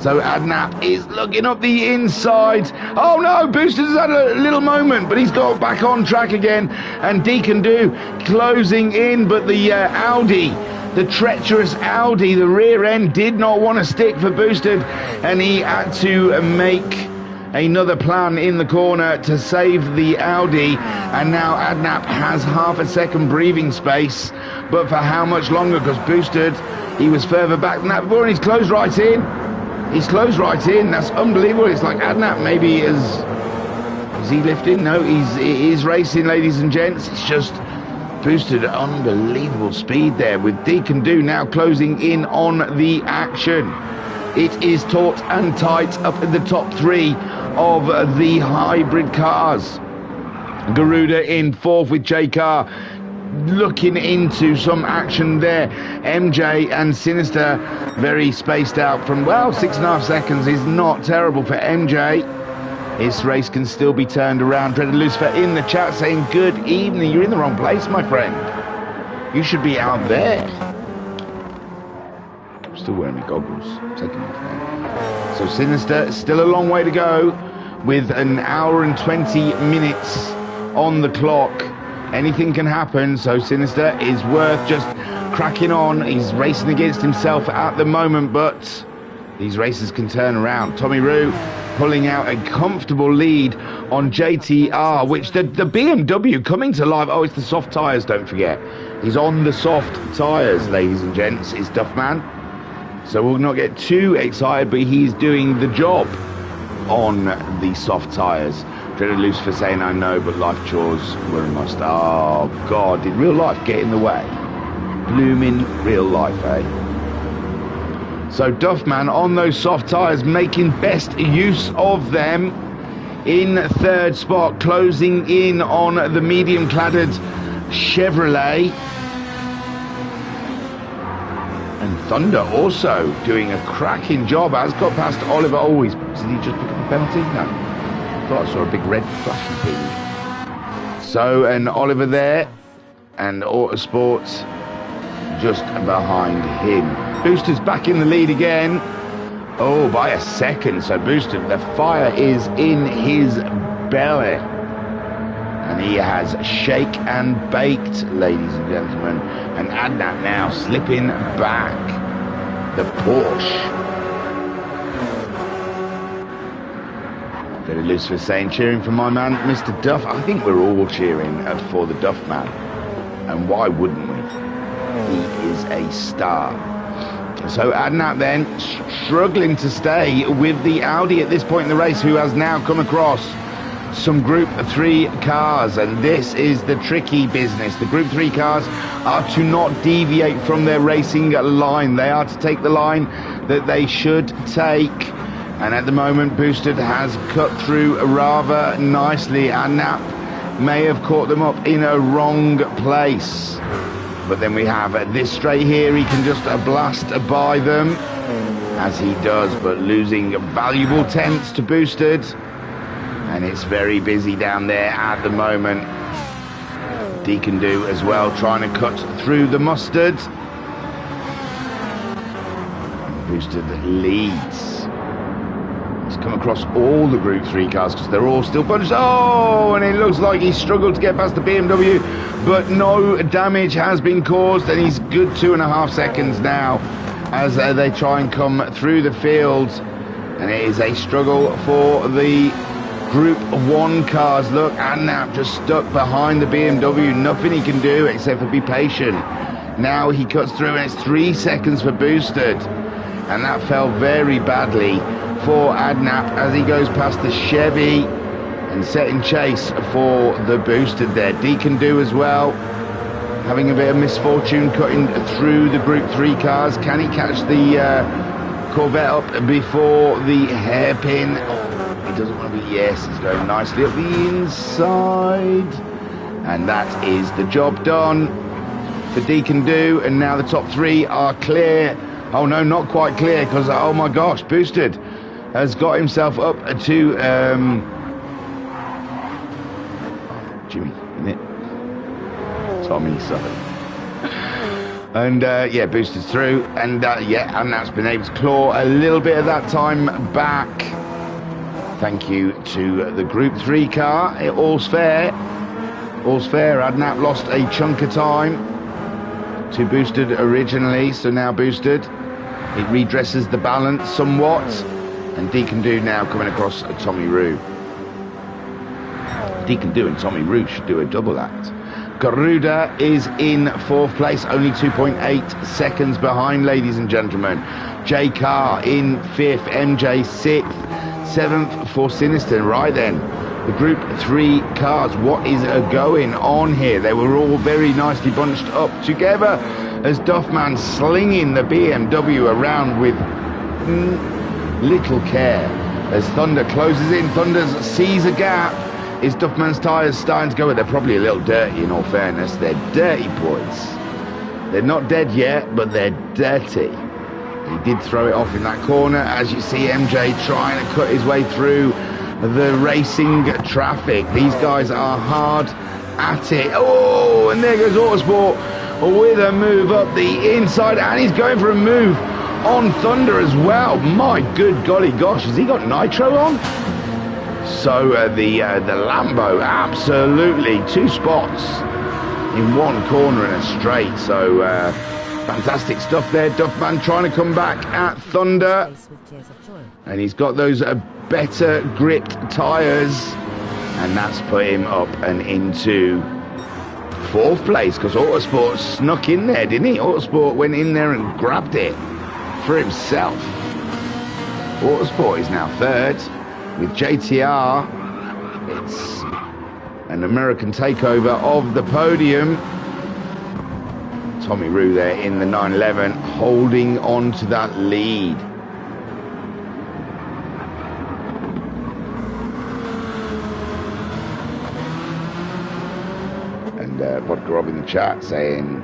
So Adnap is looking up the inside. Oh no, Booster's had a little moment, but he's got back on track again. And Deacon Do closing in, but the Audi, the treacherous Audi, the rear end did not want to stick for Boosted, and he had to make another plan in the corner to save the Audi. And now Adnap has half a second breathing space, but for how much longer? Because Boosted, he was further back than that before, and he's closed right in. He's closed right in. That's unbelievable. It's like Adnap maybe is he lifting? No, he is racing, ladies and gents. It's just Boosted, unbelievable speed there, with Deacon Do now closing in on the action. It is taut and tight up in the top three of the hybrid cars. Garuda in fourth with J Car looking into some action there. MJ and Sinister very spaced out from, well, 6.5 seconds is not terrible for MJ. This race can still be turned around. Dreaded Lucifer in the chat saying good evening. You're in the wrong place, my friend. You should be out there. I'm still wearing my goggles. Taking off now. So Sinister, still a long way to go, with an hour and 20 minutes on the clock. Anything can happen, so Sinister is worth just cracking on. He's racing against himself at the moment, but these races can turn around. Tommy Roo pulling out a comfortable lead on JTR, which the BMW coming to life. Oh, it's the soft tyres, don't forget. He's on the soft tyres, ladies and gents, is Duffman. So we'll not get too excited, but he's doing the job on the soft tyres. Dreaded Lucifer saying, I know, but life chores were a must. Oh, God, did real life get in the way? Blooming real life, eh? So Duffman on those soft tyres, making best use of them. In third spot, closing in on the medium-cladded Chevrolet. And Thunder also doing a cracking job. Has got past Oliver. Oh, did he just pick up a penalty? No. I thought I saw a big red flashing thing. So, and Oliver there. And Autosports just behind him. Booster's back in the lead again. Oh, by a second. So Booster, the fire is in his belly. And he has shake and baked, ladies and gentlemen. And Adnap now slipping back. The Porsche. Very Lucifer saying, cheering for my man, Mr. Duff. I think we're all cheering for the Duff man. And why wouldn't we? He is a star. So Adnap then struggling to stay with the Audi at this point in the race, who has now come across some Group 3 cars, and this is the tricky business. The Group 3 cars are to not deviate from their racing line. They are to take the line that they should take, and at the moment Boosted has cut through rather nicely. Adnap may have caught them up in a wrong place. But then we have this straight here. He can just blast by them, as he does, but losing valuable tenths to Boosted. And it's very busy down there at the moment. Deacon do as well, trying to cut through the mustard. Boosted leads. He's come across all the Group 3 cars because they're all still bunched. Oh, and it looks like he struggled to get past the BMW, but no damage has been caused, and he's good 2.5 seconds now as they try and come through the field. And it is a struggle for the Group 1 cars. Look, Adnap just stuck behind the BMW. Nothing he can do except for be patient. Now he cuts through, and it's 3 seconds for Boosted. And that fell very badly for Adnap as he goes past the Chevy and setting chase for the Boosted there. Deacon do as well, having a bit of misfortune cutting through the Group 3 cars. Can he catch the Corvette up before the hairpin? Oh, he doesn't want to be. Yes, it's going nicely up the inside, and that is the job done for Deacon do. And now the top 3 are clear. Oh no, not quite clear, because oh my gosh, Boosted has got himself up to Jimmy, isn't it? Tommy, sorry. And yeah, Boosted's through, and yeah, and that's been able to claw a little bit of that time back. Thank you to the Group 3 car. All's fair. All's fair. Adnap lost a chunk of time to Boosted originally, so now Boosted, it redresses the balance somewhat. And Deacon do now coming across Tommy Roo. Deacon do and Tommy Roo should do a double act. Garuda is in 4th place, only 2.8 seconds behind, ladies and gentlemen. J Carr in 5th, MJ 6th, 7th for Sinister. Right then, the Group 3 cars, what is going on here? They were all very nicely bunched up together as Duffman slinging the BMW around with little care as Thunder closes in. Thunder sees a gap. Is Duffman's tyres starting to go? They're probably a little dirty, in all fairness. They're dirty boys. They're not dead yet, but they're dirty. He did throw it off in that corner, as you see MJ trying to cut his way through the racing traffic. These guys are hard at it. Oh, and there goes Autosport with a move up the inside, and he's going for a move on Thunder as well. My good golly gosh, has he got nitro on? So the Lambo, absolutely 2 spots in 1 corner and a straight. So fantastic stuff there. Duffman trying to come back at Thunder, and he's got those better gripped tyres, and that's put him up and into 4th place, because Autosport snuck in there, didn't he? Autosport went in there and grabbed it for himself. Autosport is now third. With JTR, it's an American takeover of the podium. Tommy Rue there in the 911, holding on to that lead. And Vodka Rob in the chat saying,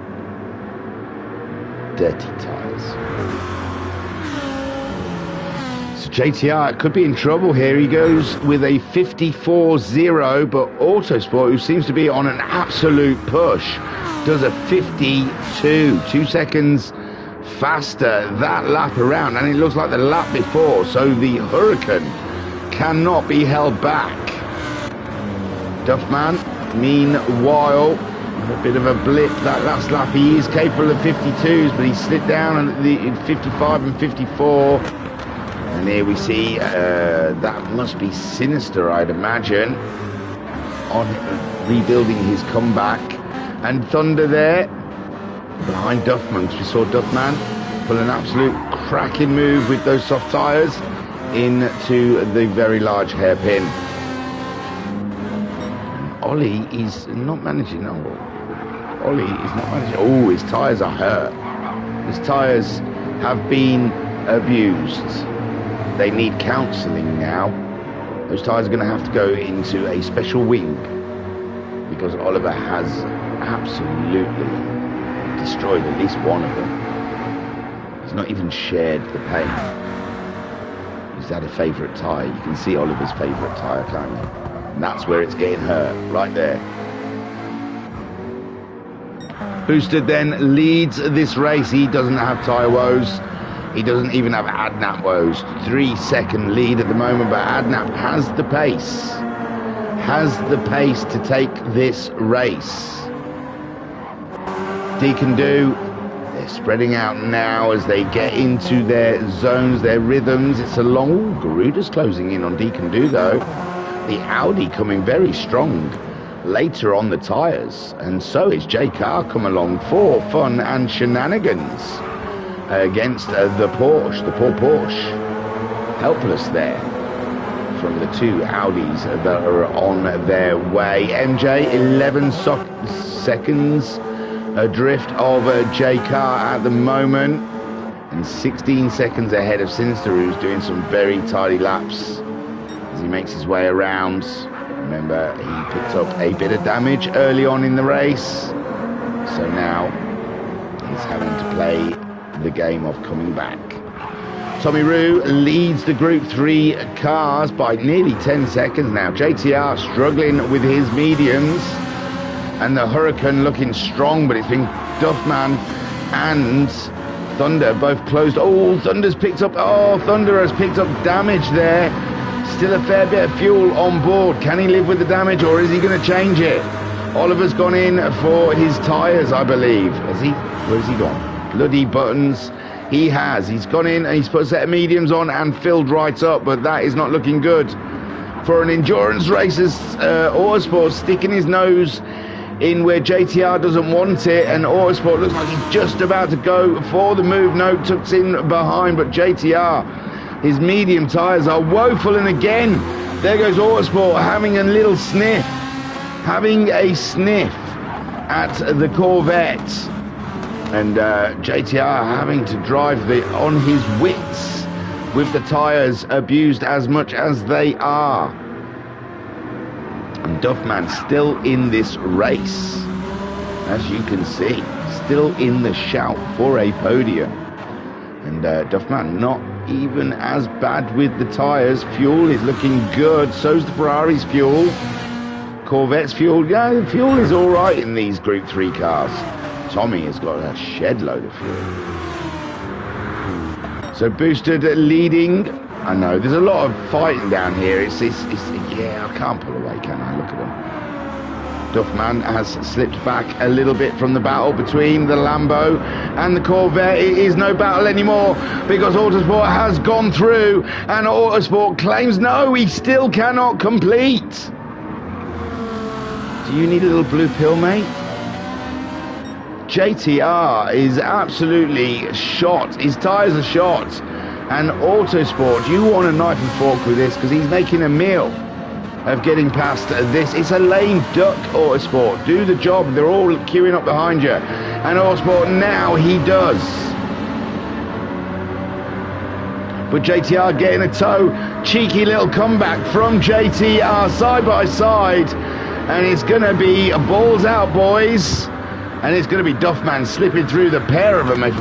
dirty tyres. So JTR could be in trouble here. He goes with a 54.0, but Autosport, who seems to be on an absolute push, does a 52, 2 seconds faster that lap around, and it looks like the lap before, so the Huracan cannot be held back. Duffman, meanwhile, a bit of a blip that last lap. He is capable of 52s, but he slipped down at the 55 and 54. And here we see that must be Sinister, I'd imagine, on rebuilding his comeback. And Thunder there behind Duffman, because we saw Duffman pull an absolute cracking move with those soft tyres into the very large hairpin. And Ollie is not managing. Ollie is not managing. Oh, his tyres are hurt. His tyres have been abused. They need counselling now. Those tyres are going to have to go into a special wing, because Oliver has absolutely destroyed at least one of them. He's not even shared the pain. He's had a favourite tyre. You can see Oliver's favourite tyre, can't you? And that's where it's getting hurt, right there. Boosted then leads this race. He doesn't have tyre woes. He doesn't even have Adnap woes. 3-second lead at the moment, but Adnap has the pace. Has the pace to take this race. Deacon Do, they're spreading out now as they get into their zones, their rhythms. It's a long... Ooh, Garuda's closing in on Deacon Do, though. The Audi coming very strong later on the tyres, and so is J Car come along for fun and shenanigans against the Porsche, the poor Porsche, helpless there from the two Audis that are on their way. MJ 11 seconds adrift of J Car at the moment, and 16 seconds ahead of Sinister, who's doing some very tidy laps as he makes his way around. Remember, he picked up a bit of damage early on in the race, so now he's having to play the game of coming back. Tommy Rue leads the Group 3 cars by nearly 10 seconds now. JTR struggling with his mediums, and the Huracan looking strong, but it's been Duffman and Thunder both closed. Oh, Thunder's picked up... Oh, Thunder has picked up damage there. Still a fair bit of fuel on board. Can he live with the damage, or is he going to change it? Oliver's gone in for his tyres, I believe. Has he? Where's he gone? Bloody buttons. He has. He's gone in and he's put a set of mediums on and filled right up, but that is not looking good for an endurance racer's Autosport sticking his nose in where JTR doesn't want it, and Autosport looks like he's just about to go for the move. No, tucks in behind, but JTR, his medium tyres are woeful, and again, there goes Autosport having a little sniff. Having a sniff at the Corvette. And JTR having to drive on his wits with the tyres abused as much as they are. And Duffman still in this race, as you can see, still in the shout for a podium. And Duffman not even as bad with the tyres. Fuel is looking good, so's the Ferrari's fuel. Corvette's fuel, yeah, the fuel is all right in these Group 3 cars. Tommy has got a shed load of fuel. So Boosted leading. I know there's a lot of fighting down here. It's yeah, I can't pull away, can I? Look at them. Duffman has slipped back a little bit from the battle between the Lambo and the Corvette. It is no battle anymore because Autosport has gone through, and Autosport claims no, he still cannot complete. Do you need a little blue pill, mate? JTR is absolutely shot. His tyres are shot. And Autosport, you want a knife and fork with this because he's making a meal of getting past this. It's a lame duck, Autosport. Do the job. They're all queuing up behind you. And Autosport, now he does. But JTR getting a tow. Cheeky little comeback from JTR side by side. And it's going to be balls out, boys. And it's going to be Duffman slipping through the pair of them if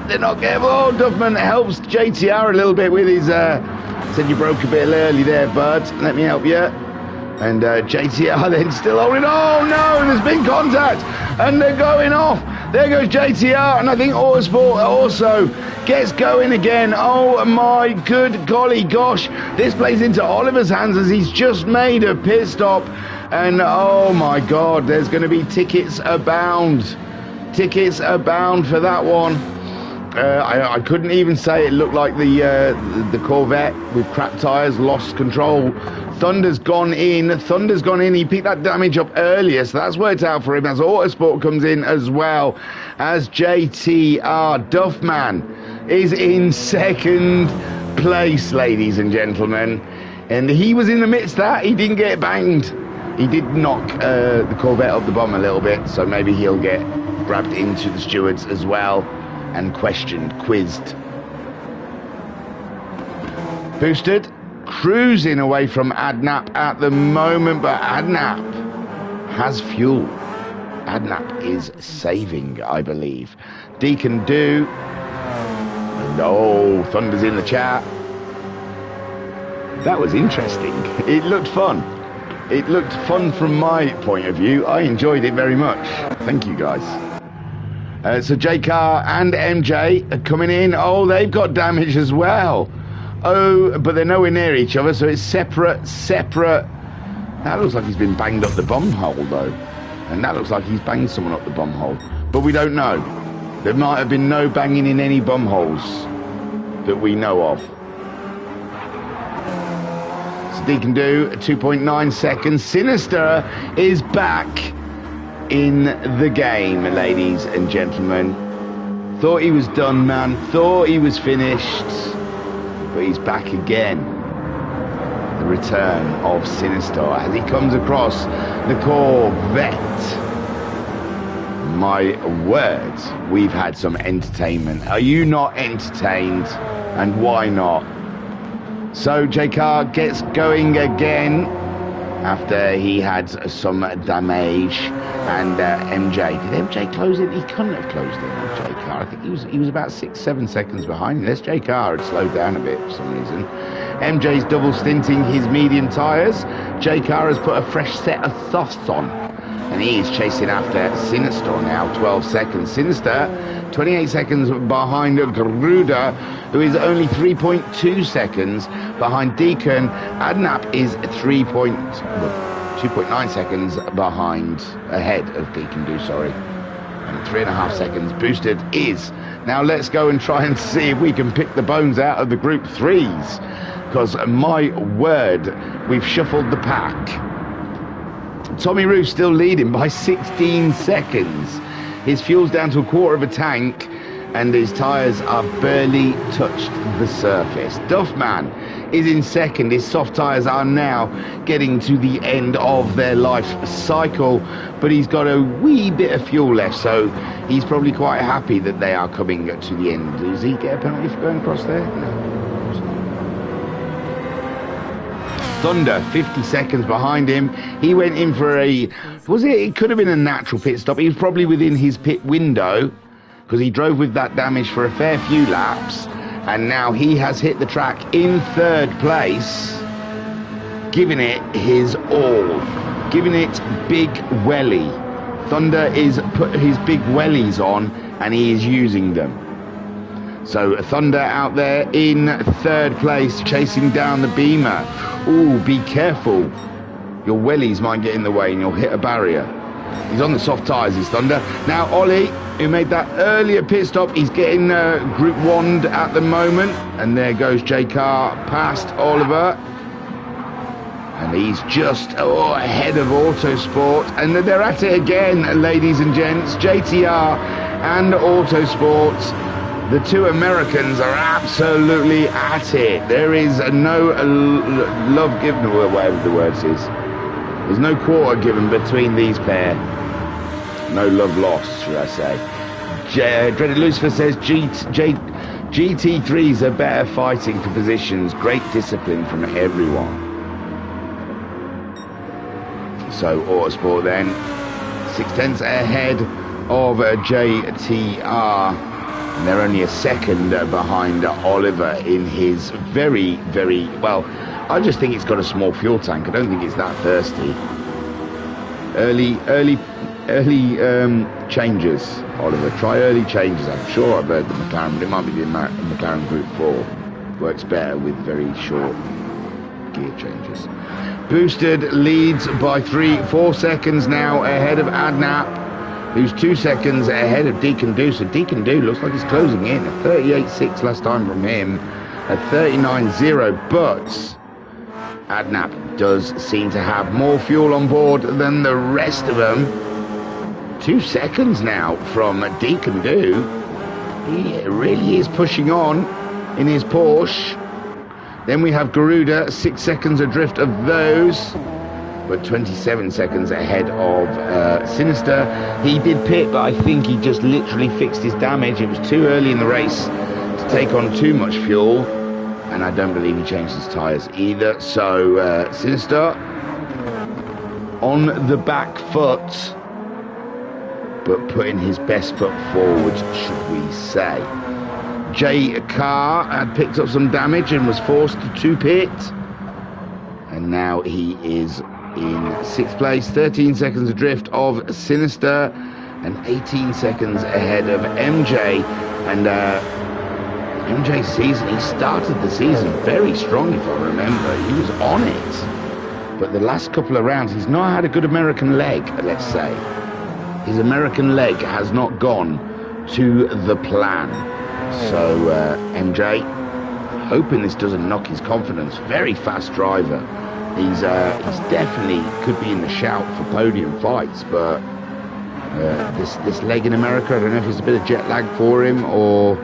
they're not careful. Oh, Duffman helps JTR a little bit with his... said you broke a bit early there, bud. Let me help you. And JTR then still holding... Oh, no, and there's been contact. And they're going off. There goes JTR. And I think Autosport also gets going again. Oh, my good golly gosh. This plays into Oliver's hands as he's just made a pit stop. And oh my God, there's going to be tickets abound. Tickets abound for that one. I couldn't even say it looked like the Corvette with crap tyres lost control. Thunder's gone in. Thunder's gone in. He picked that damage up earlier, so that's worked out for him as Autosport comes in as well as JTR. Duffman is in second place, ladies and gentlemen. And he was in the midst of that. He didn't get banged. He did knock the Corvette up the bum a little bit, so maybe he'll get grabbed into the stewards as well and questioned, quizzed. Boosted, cruising away from Adnap at the moment, but Adnap has fuel. Adnap is saving, I believe. Deacon do. No, Thunder's in the chat. That was interesting. It looked fun. It looked fun from my point of view. I enjoyed it very much. Thank you, guys. So J-Car and MJ are coming in. Oh, they've got damage as well. Oh, but they're nowhere near each other, so it's separate. That looks like he's been banged up the bum hole, though. And that looks like he's banged someone up the bum hole. But we don't know. There might have been no banging in any bum holes that we know of. Deacon do 2.9 seconds. Sinister is back in the game, ladies and gentlemen. Thought he was done, man. Thought he was finished, but he's back again. The return of Sinister as he comes across the Corvette. My word, we've had some entertainment. Are you not entertained? And why not? So J-Car gets going again after he had some damage. And MJ, did MJ close it? He couldn't have closed it with J-Car. I think he was about 6-7 seconds behind. Unless J-Car had slowed down a bit for some reason. MJ's double stinting his medium tyres. J-Car has put a fresh set of softs on. And he is chasing after Sinister now, 12 seconds. Sinister, 28 seconds behind Garuda, who is only 3.2 seconds behind Deacon. Adnap is 2.9 seconds ahead of Deacon do, sorry. And 3.5 seconds boosted is. Now let's go and try and see if we can pick the bones out of the group threes. Because my word, we've shuffled the pack. Tommy Roos still leading by 16 seconds. His fuel's down to a quarter of a tank and his tyres are barely touched the surface. Duffman is in second. His soft tyres are now getting to the end of their life cycle, but he's got a wee bit of fuel left, so he's probably quite happy that they are coming to the end. Does he get a penalty for going across there? No. Thunder, 50 seconds behind him. He went in for it could have been a natural pit stop. He was probably within his pit window because he drove with that damage for a fair few laps. And now he has hit the track in third place, giving it his all, giving it big welly. Thunder is put his big wellies on and he is using them. So Thunder out there in third place, chasing down the Beamer. Ooh, be careful. Your wellies might get in the way and you'll hit a barrier. He's on the soft tyres, is Thunder. Now Ollie, who made that earlier pit stop, he's getting Group 1'd at the moment. And there goes J-Car past Oliver. And he's just ahead of Autosport. And they're at it again, ladies and gents. JTR and Autosport. The two Americans are absolutely at it. There is no love given, or whatever the word is. There's no quarter given between these pair. No love lost, should I say. Dreaded Lucifer says GT3s are better fighting for positions. Great discipline from everyone. So Autosport then 6/10 ahead of JTR, and they're only a second behind Oliver in his very, very, well, I just think it's got a small fuel tank. I don't think it's that thirsty. Early changes, Oliver. Try early changes. I'm sure I've heard the McLaren, but it might be the McLaren Group 4. Works better with very short gear changes. Boosted leads by 4 seconds now ahead of Adnap, who's 2 seconds ahead of Deacon Do. So Deacon Do looks like he's closing in. A 38.6 last time from him, a 39.0, but Adnap does seem to have more fuel on board than the rest of them. 2 seconds now from Deacon Do. He really is pushing on in his Porsche. Then we have Garuda, 6 seconds adrift of those, but 27 seconds ahead of Sinister. He did pit, but I think he just literally fixed his damage. It was too early in the race to take on too much fuel, and I don't believe he changed his tyres either. So Sinister on the back foot, but putting his best foot forward, should we say. J Carr had picked up some damage and was forced to pit, and now he is in 6th place, 13 seconds adrift of Sinister, and 18 seconds ahead of MJ. And MJ's season, he started the season very strong, if I remember. He was on it, but the last couple of rounds he's not had a good American leg, let's say. His American leg has not gone to the plan. So MJ, hoping this doesn't knock his confidence. Very fast driver. He's definitely could be in the shout for podium fights, but this leg in America, I don't know if it's a bit of jet lag for him or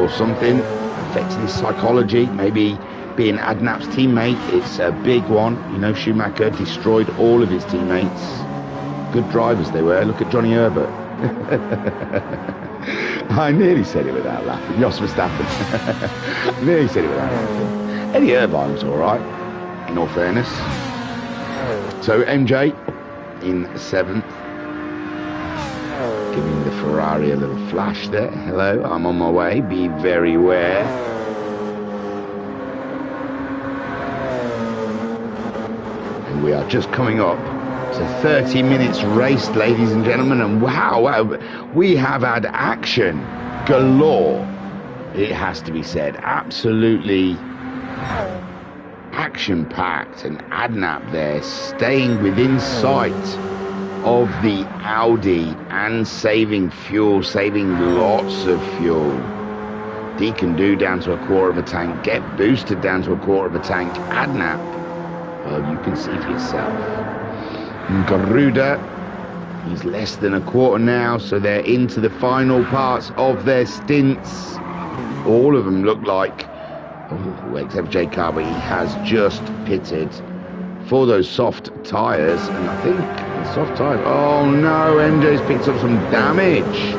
something affecting his psychology. Maybe being Adnap's teammate, it's a big one. You know, Schumacher destroyed all of his teammates. Good drivers they were. Look at Johnny Herbert. I nearly said it without laughing. Jos Verstappen. Nearly said it without laughing. Eddie Irvine was all right, in all fairness. So MJ in 7th. Giving the Ferrari a little flash there. Hello, I'm on my way. Be very aware. And we are just coming up to 30 minutes race, ladies and gentlemen, and wow, we have had action galore. It has to be said, absolutely action-packed, and Adnap there staying within sight of the Audi and saving fuel, saving lots of fuel. Deacon Do down to a quarter of a tank, Get Boosted down to a quarter of a tank. Adnap, well, you can see for yourself. Garuda, he's less than a quarter now, so they're into the final parts of their stints. All of them look like, except J Car, but he has just pitted for those soft tyres, and I think the soft tyres, oh no, MJ's picked up some damage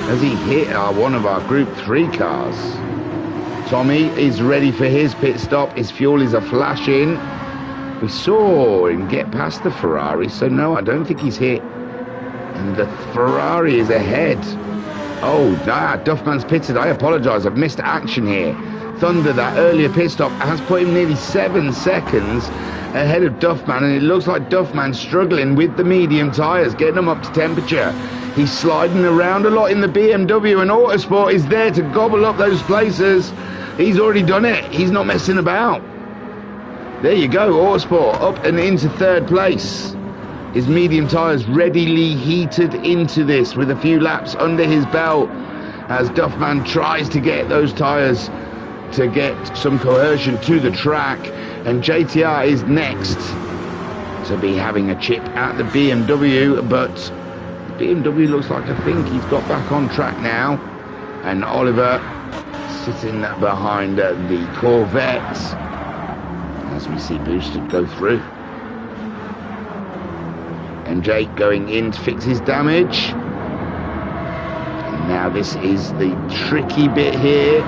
as he hit one of our Group 3 cars. Tommy is ready for his pit stop. His fuel is a flash in. We saw him get past the Ferrari, so no, I don't think he's hit. And the Ferrari is ahead. Oh, Duffman's pitted. I apologise, I've missed action here. Thunder, that earlier pit stop, has put him nearly 7 seconds ahead of Duffman, and it looks like Duffman's struggling with the medium tyres, getting them up to temperature. He's sliding around a lot in the BMW, and Autosport is there to gobble up those places. He's already done it. He's not messing about. There you go, Autosport up and into 3rd place. His medium tyres readily heated into this with a few laps under his belt as Duffman tries to get those tyres to get some coercion to the track, and JTR is next to be having a chip at the BMW, but the BMW looks like, I think he's got back on track now, and Oliver sitting behind the Corvette as we see Boosted go through. MJ going in to fix his damage. And now this is the tricky bit here.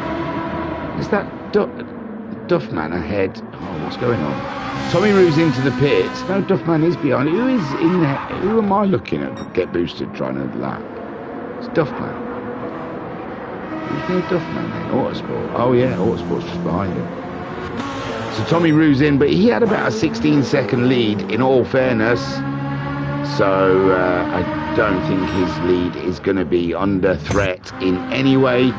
Is that Duffman ahead? Oh, what's going on? Tommy moves into the pits. No, Duffman is behind. Who is in there? Who am I looking at? Get Boosted trying to lap. It's Duffman. Who's near Duffman then? Autosport. Oh yeah, Autosport's just behind him. So Tommy moves in, but he had about a 16-second lead in all fairness. So I don't think his lead is going to be under threat in any way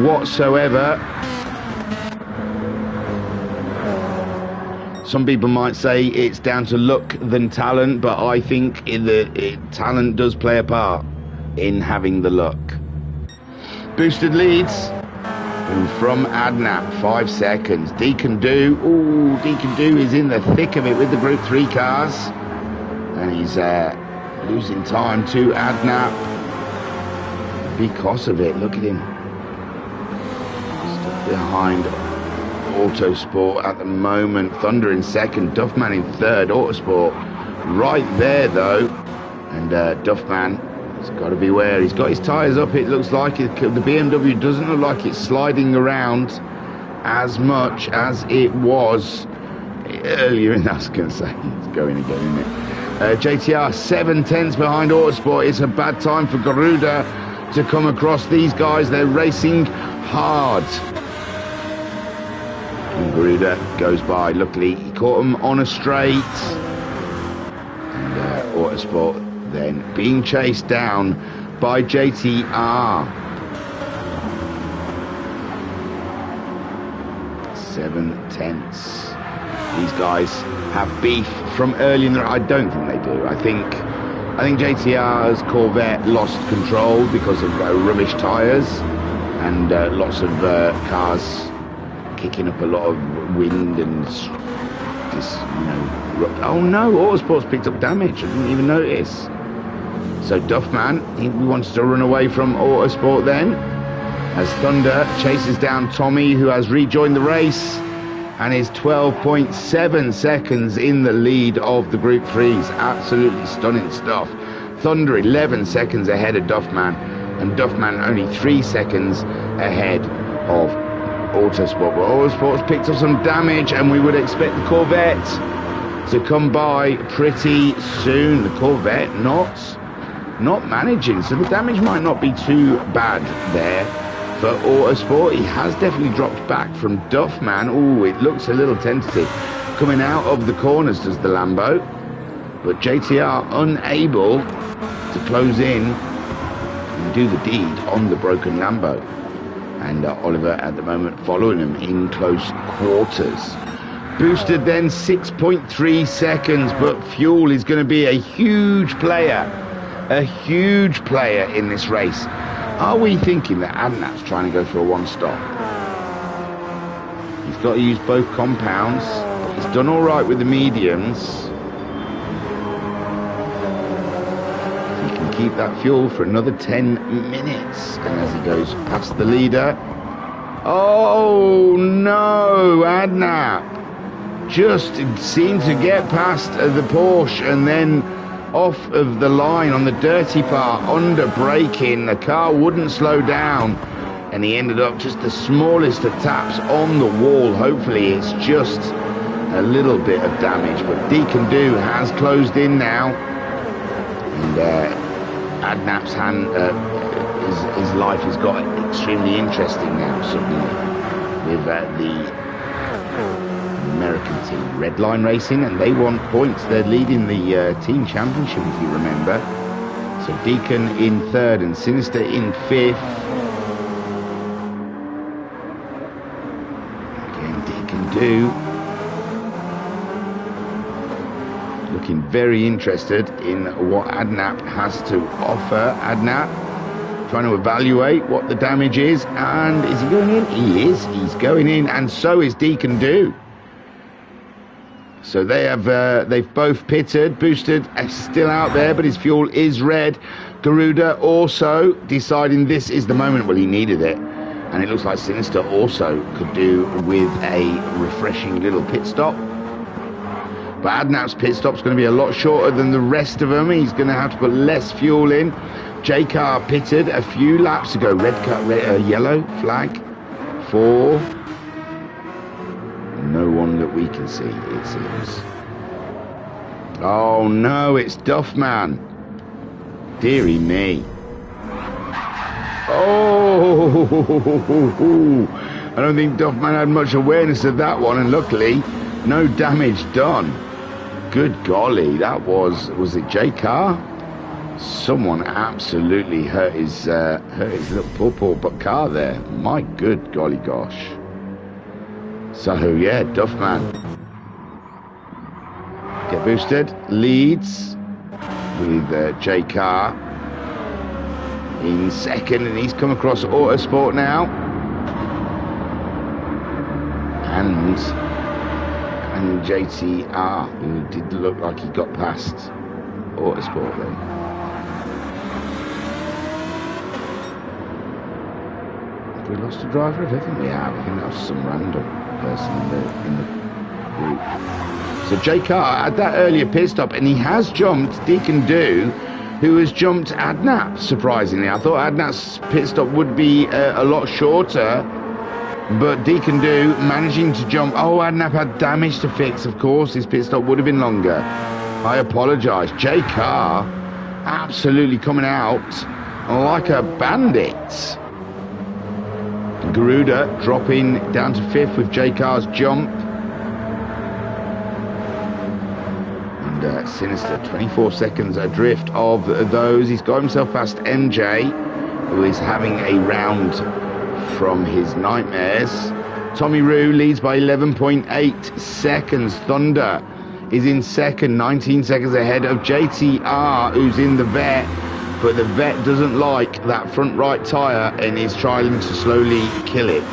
whatsoever. Some people might say it's down to luck than talent, but I think talent does play a part in having the luck. Boosted leads from Adnap, 5 seconds. Deacon Do, Deacon Do is in the thick of it with the Group 3 cars. And he's losing time to Adnap because of it. Look at him. Stuck behind Autosport at the moment. Thunder in second, Duffman in third. Autosport right there though. And Duffman has got to beware. He's got his tyres up. It looks like the BMW doesn't look like it's sliding around as much as it was earlier in that. I was going to say, it's going again, isn't it? JTR 7/10 behind Autosport. It's a bad time for Garuda to come across these guys. They're racing hard. And Garuda goes by. Luckily, he caught him on a straight. And Autosport then being chased down by JTR. 7/10. These guys have beef from early in the... I don't think they do. I think JTR's Corvette lost control because of rubbish tyres and lots of cars kicking up a lot of wind and just, oh no, Autosport's picked up damage. I didn't even notice. So Duffman, he wanted to run away from Autosport then, as Thunder chases down Tommy, who has rejoined the race and is 12.7 seconds in the lead of the Group 3s. Absolutely stunning stuff. Thunder 11 seconds ahead of Duffman, and Duffman only 3 seconds ahead of Autosport. But Autosport's picked up some damage, and we would expect the Corvette to come by pretty soon. The Corvette not managing, so the damage might not be too bad there. For Autosport, he has definitely dropped back from Duffman. Oh, it looks a little tentative. Coming out of the corners does the Lambo. But JTR unable to close in and do the deed on the broken Lambo. And Oliver at the moment following him in close quarters. Boosted then 6.3 seconds, but Fuel is going to be a huge player in this race. Are we thinking that Adnap's trying to go for a one-stop? He's got to use both compounds. He's done all right with the mediums. He can keep that fuel for another 10 minutes. And as he goes past the leader... Oh, no! Adnap just seemed to get past the Porsche and then off of the line on the dirty part, under braking. The car wouldn't slow down, and he ended up just the smallest of taps on the wall. Hopefully it's just a little bit of damage, but Deacon Do has closed in now, and Adnap's hand, his life has got extremely interesting now suddenly with the American team, Redline Racing, and they want points. They're leading the team championship, if you remember. So Deacon in third and Sinister in fifth. Again, Deacon Do looking very interested in what Adnap has to offer. Adnap trying to evaluate what the damage is. And is he going in? He is. He's going in, and so is Deacon Do. So they've both pitted. Boosted is still out there, but his fuel is red. Garuda also deciding this is the moment. Well, he needed it. And it looks like Sinister also could do with a refreshing little pit stop. But Adnap's pit stop's going to be a lot shorter than the rest of them. He's going to have to put less fuel in. J-Car pitted a few laps ago. Yellow flag for no one that we can see, it seems. Oh no, it's Duffman. Dearie me. Oh, I don't think Duffman had much awareness of that one, and luckily, no damage done. Good golly, that was it J-Car? Someone absolutely hurt his little poor car there. My good golly gosh. So yeah, Duffman. Get boosted, leads with J-Car in second, and he's come across Autosport now. And JTR, who did look like he got past Autosport then. Have we lost a driver? I don't think we have. I think that was some random person in the group. So J-Car had that earlier pit stop, and he has jumped Deacon Do, who has jumped Adnap, surprisingly. I thought Adnap's pit stop would be a lot shorter, but Deacon Do managing to jump. Oh, Adnap had damage to fix, of course. His pit stop would have been longer. I apologise. J-Car absolutely coming out like a bandit. Garuda dropping down to fifth with J-Car's jump. And Sinister, 24 seconds adrift of those. He's got himself past MJ, who is having a round from his nightmares. Tommy Roo leads by 11.8 seconds. Thunder is in second, 19 seconds ahead of JTR, who's in the vet. But the vet doesn't like that front right tyre and is trying to slowly kill it.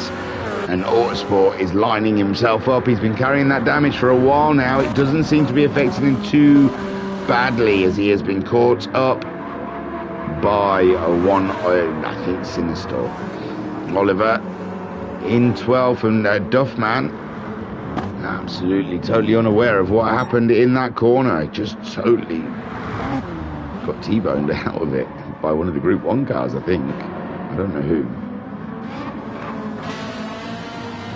And Autosport is lining himself up. He's been carrying that damage for a while now. It doesn't seem to be affecting him too badly, as he has been caught up by I think Sinister. Oliver in 12th, and Duffman absolutely totally unaware of what happened in that corner. Just totally got T-boned out of it by one of the Group 1 cars, I think. I don't know who.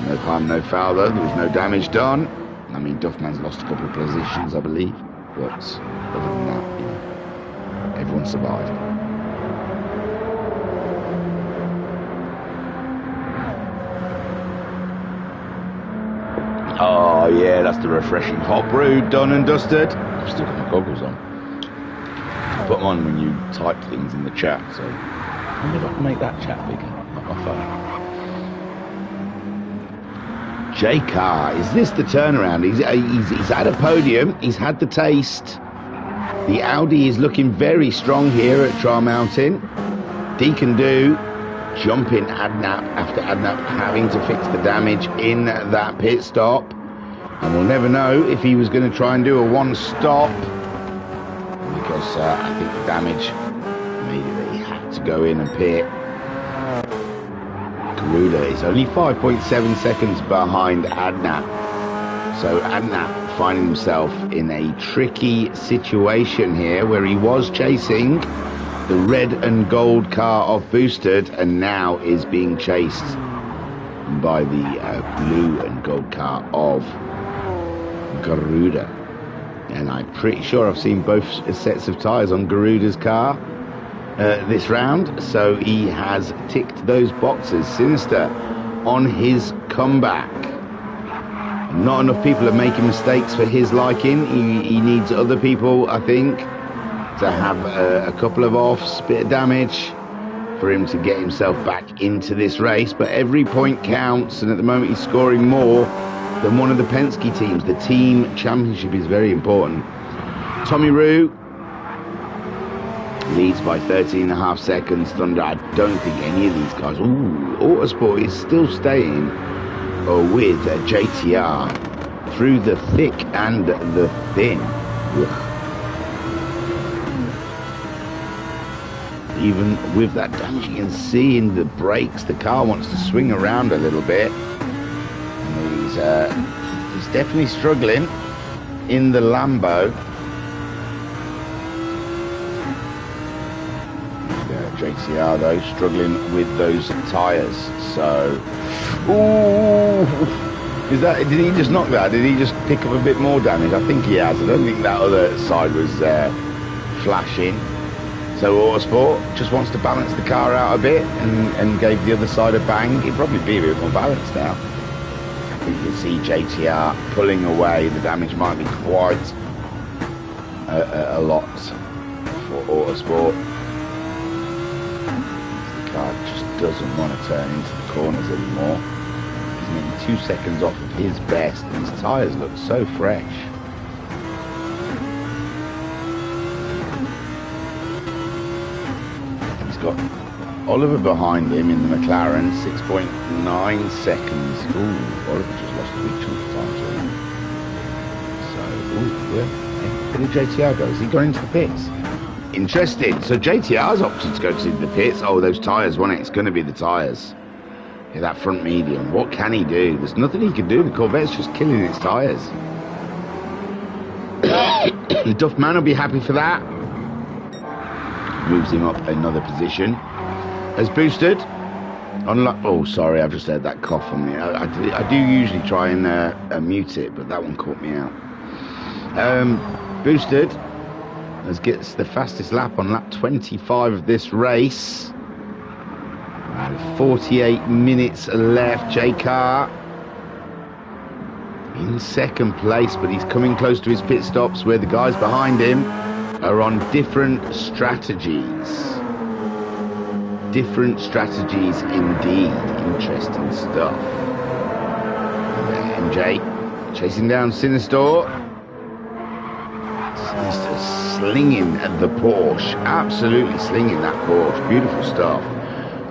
No harm, no foul though. There was no damage done. I mean, Duffman's lost a couple of positions, I believe. But other than that, you know, everyone survived. Oh yeah, that's the refreshing hot brew, done and dusted. I've still got my goggles on. I put them on when you type things in the chat, so I wonder if I can make that chat bigger, not my phone. J-Car, is this the turnaround? He's had a podium, he's had the taste. The Audi is looking very strong here at Trial Mountain. Deacon Do jumping Adnap after Adnap having to fix the damage in that pit stop. And we'll never know if he was going to try and do a one-stop, because I think the damage made it that he had to go in and pit. Garuda is only 5.7 seconds behind Adnap. So Adnap finding himself in a tricky situation here, where he was chasing the red and gold car of Boosted, and now is being chased by the blue and gold car of Garuda. And I'm pretty sure I've seen both sets of tyres on Garuda's car this round, so he has ticked those boxes. Sinister on his comeback. Not enough people are making mistakes for his liking. He needs other people, I think, to have a couple of offs, bit of damage, for him to get himself back into this race. But every point counts, and at the moment he's scoring more than one of the Penske teams. The team championship is very important. Tommy Roo leads by 13.5 seconds. Thunder, I don't think any of these guys. Ooh, Autosport is still staying with JTR through the thick and the thin. Ugh. Even with that damage, you can see in the brakes, the car wants to swing around a little bit. And he's definitely struggling in the Lambo. JTR though struggling with those tyres. So, ooh, did he just knock that? Did he just pick up a bit more damage? I think he has. I don't think that other side was flashing. So Autosport just wants to balance the car out a bit and gave the other side a bang. He'd probably be a bit more balanced now. You can see JTR pulling away. The damage might be quite a lot for Autosport. The car just doesn't want to turn into the corners anymore. He's nearly 2 seconds off of his best, and his tyres look so fresh. Got Oliver behind him in the McLaren, 6.9 seconds. Ooh, Oliver just lost a big chunk of time to him. So, ooh, yeah. Where did JTR go? Has he gone into the pits? Interesting. So JTR's opted to go to the pits. Oh, those tyres, wasn't it? It's going to be the tyres. Yeah, that front medium. What can he do? There's nothing he can do. The Corvette's just killing its tyres. The Duff man will be happy for that. Moves him up another position. Has boosted. Oh, sorry, I've just heard that cough on me. I do usually try and mute it, but that one caught me out. Boosted. Gets the fastest lap on lap 25 of this race. And 48 minutes left. J Car in second place, but he's coming close to his pit stops where the guys behind him are on different strategies. Different strategies indeed. Interesting stuff. MJ chasing down Sinister. Sinister slinging the Porsche. Absolutely slinging that Porsche. Beautiful stuff.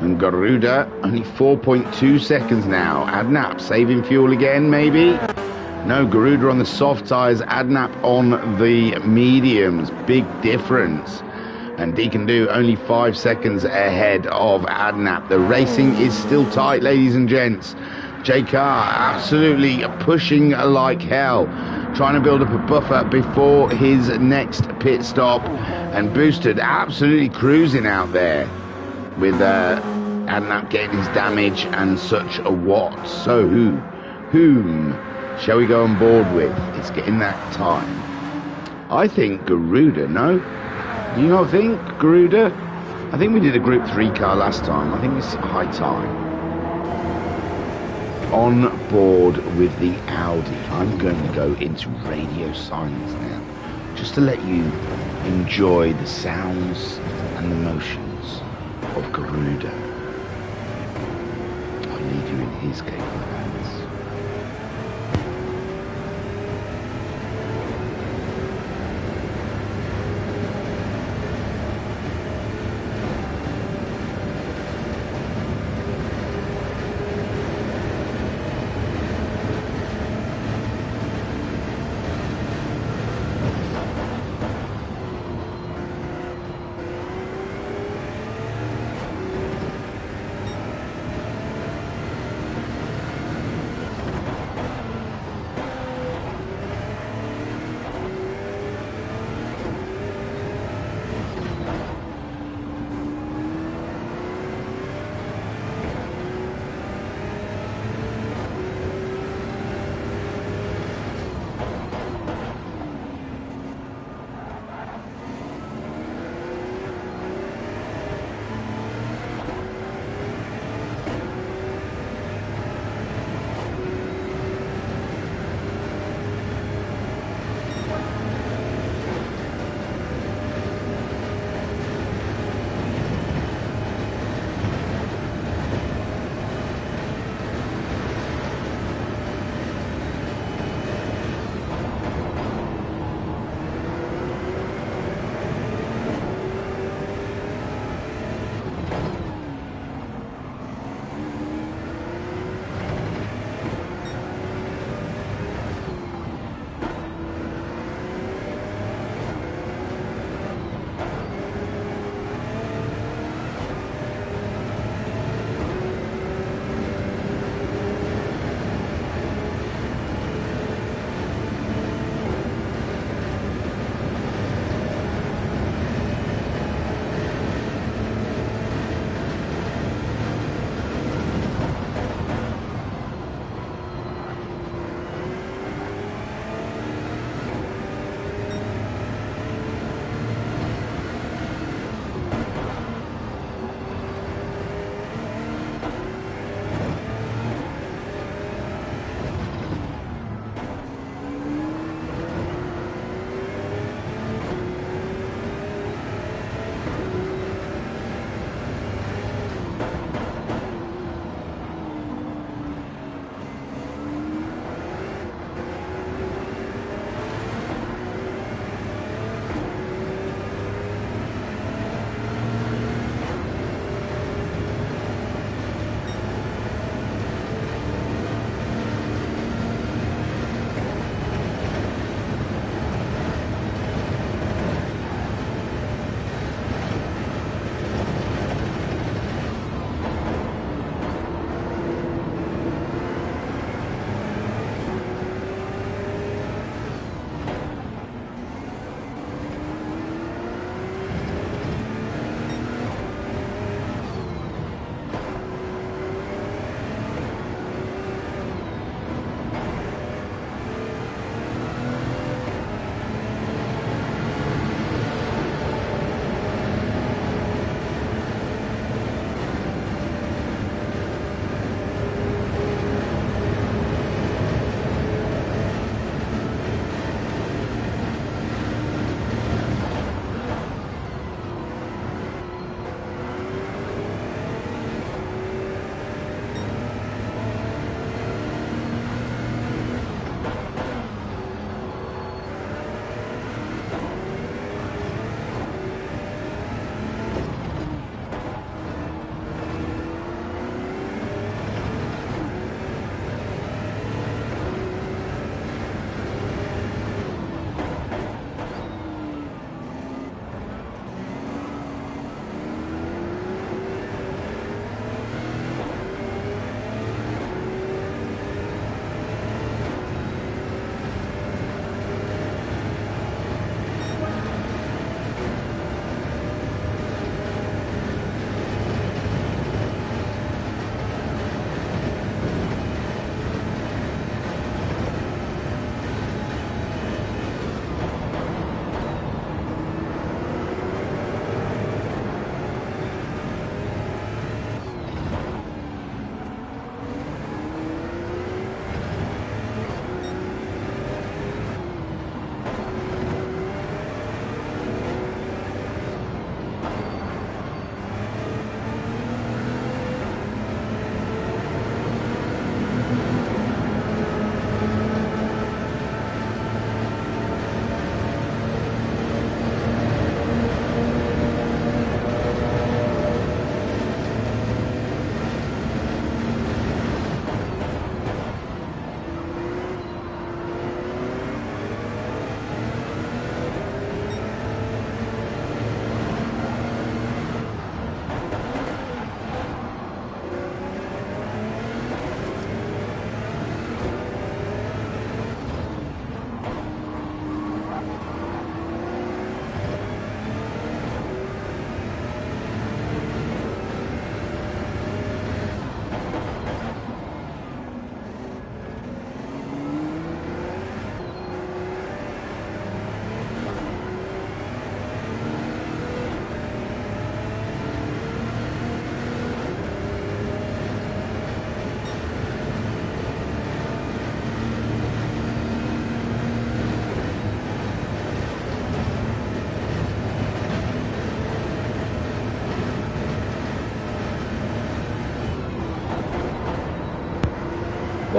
And Garuda only 4.2 seconds now. Adnap saving fuel again, maybe? No, Garuda on the soft tyres, Adnap on the mediums. Big difference. And Deacon Do only 5 seconds ahead of Adnap. The racing is still tight, ladies and gents. J Car absolutely pushing like hell. Trying to build up a buffer before his next pit stop. And Boosted absolutely cruising out there with Adnap getting his damage and such a what. So whom shall we go on board with? It's getting that time. I think Garuda, no? Do you not think Garuda? I think we did a Group 3 car last time. I think it's high time. On board with the Audi. I'm going to go into radio silence now, just to let you enjoy the sounds and the motions of Garuda. I'll leave you in his capable hands.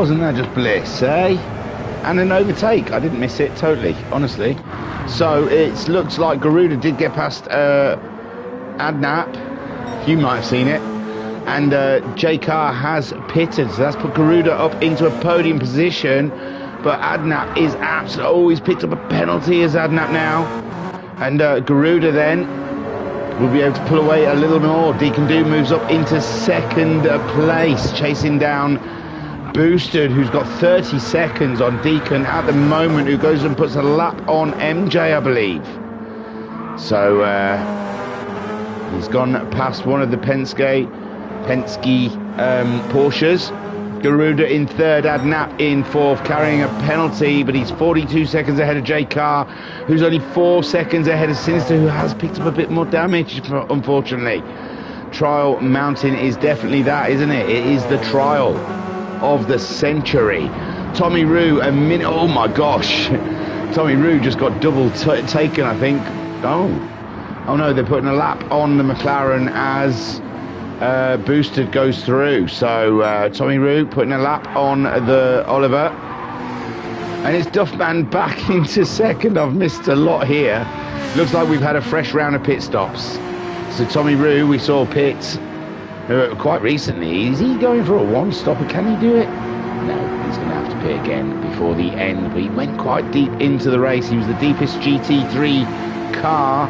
Wasn't that just bliss, eh? And an overtake. I didn't miss it totally, honestly. So it looks like Garuda did get past Adnap. You might have seen it. And J Car has pitted. So that's put Garuda up into a podium position. But Adnap is absolutely... Oh, he's picked up a penalty as Adnap now. And Garuda then will be able to pull away a little more. Deacon Do moves up into second place, chasing down Boosted, who's got 30 seconds on Deacon at the moment, who goes and puts a lap on MJ, I believe. So he's gone past one of the Penske Porsches. Garuda in third, Adnap in fourth, carrying a penalty, but he's 42 seconds ahead of J Car, who's only 4 seconds ahead of Sinister, who has picked up a bit more damage, unfortunately. Trial Mountain is definitely that, isn't it? It is the trial of the century. Tommy Roo, a minute. Oh my gosh. Tommy Roo just got double taken, I think. Oh no, they're putting a lap on the McLaren as Boosted goes through. So Tommy Roo putting a lap on the Oliver, and it's Duffman back into second. I've missed a lot here. Looks like we've had a fresh round of pit stops. So Tommy Roo, we saw pit quite recently. Is he going for a one-stopper? Can he do it? No, he's going to have to pit again before the end. But he went quite deep into the race. He was the deepest GT3 car.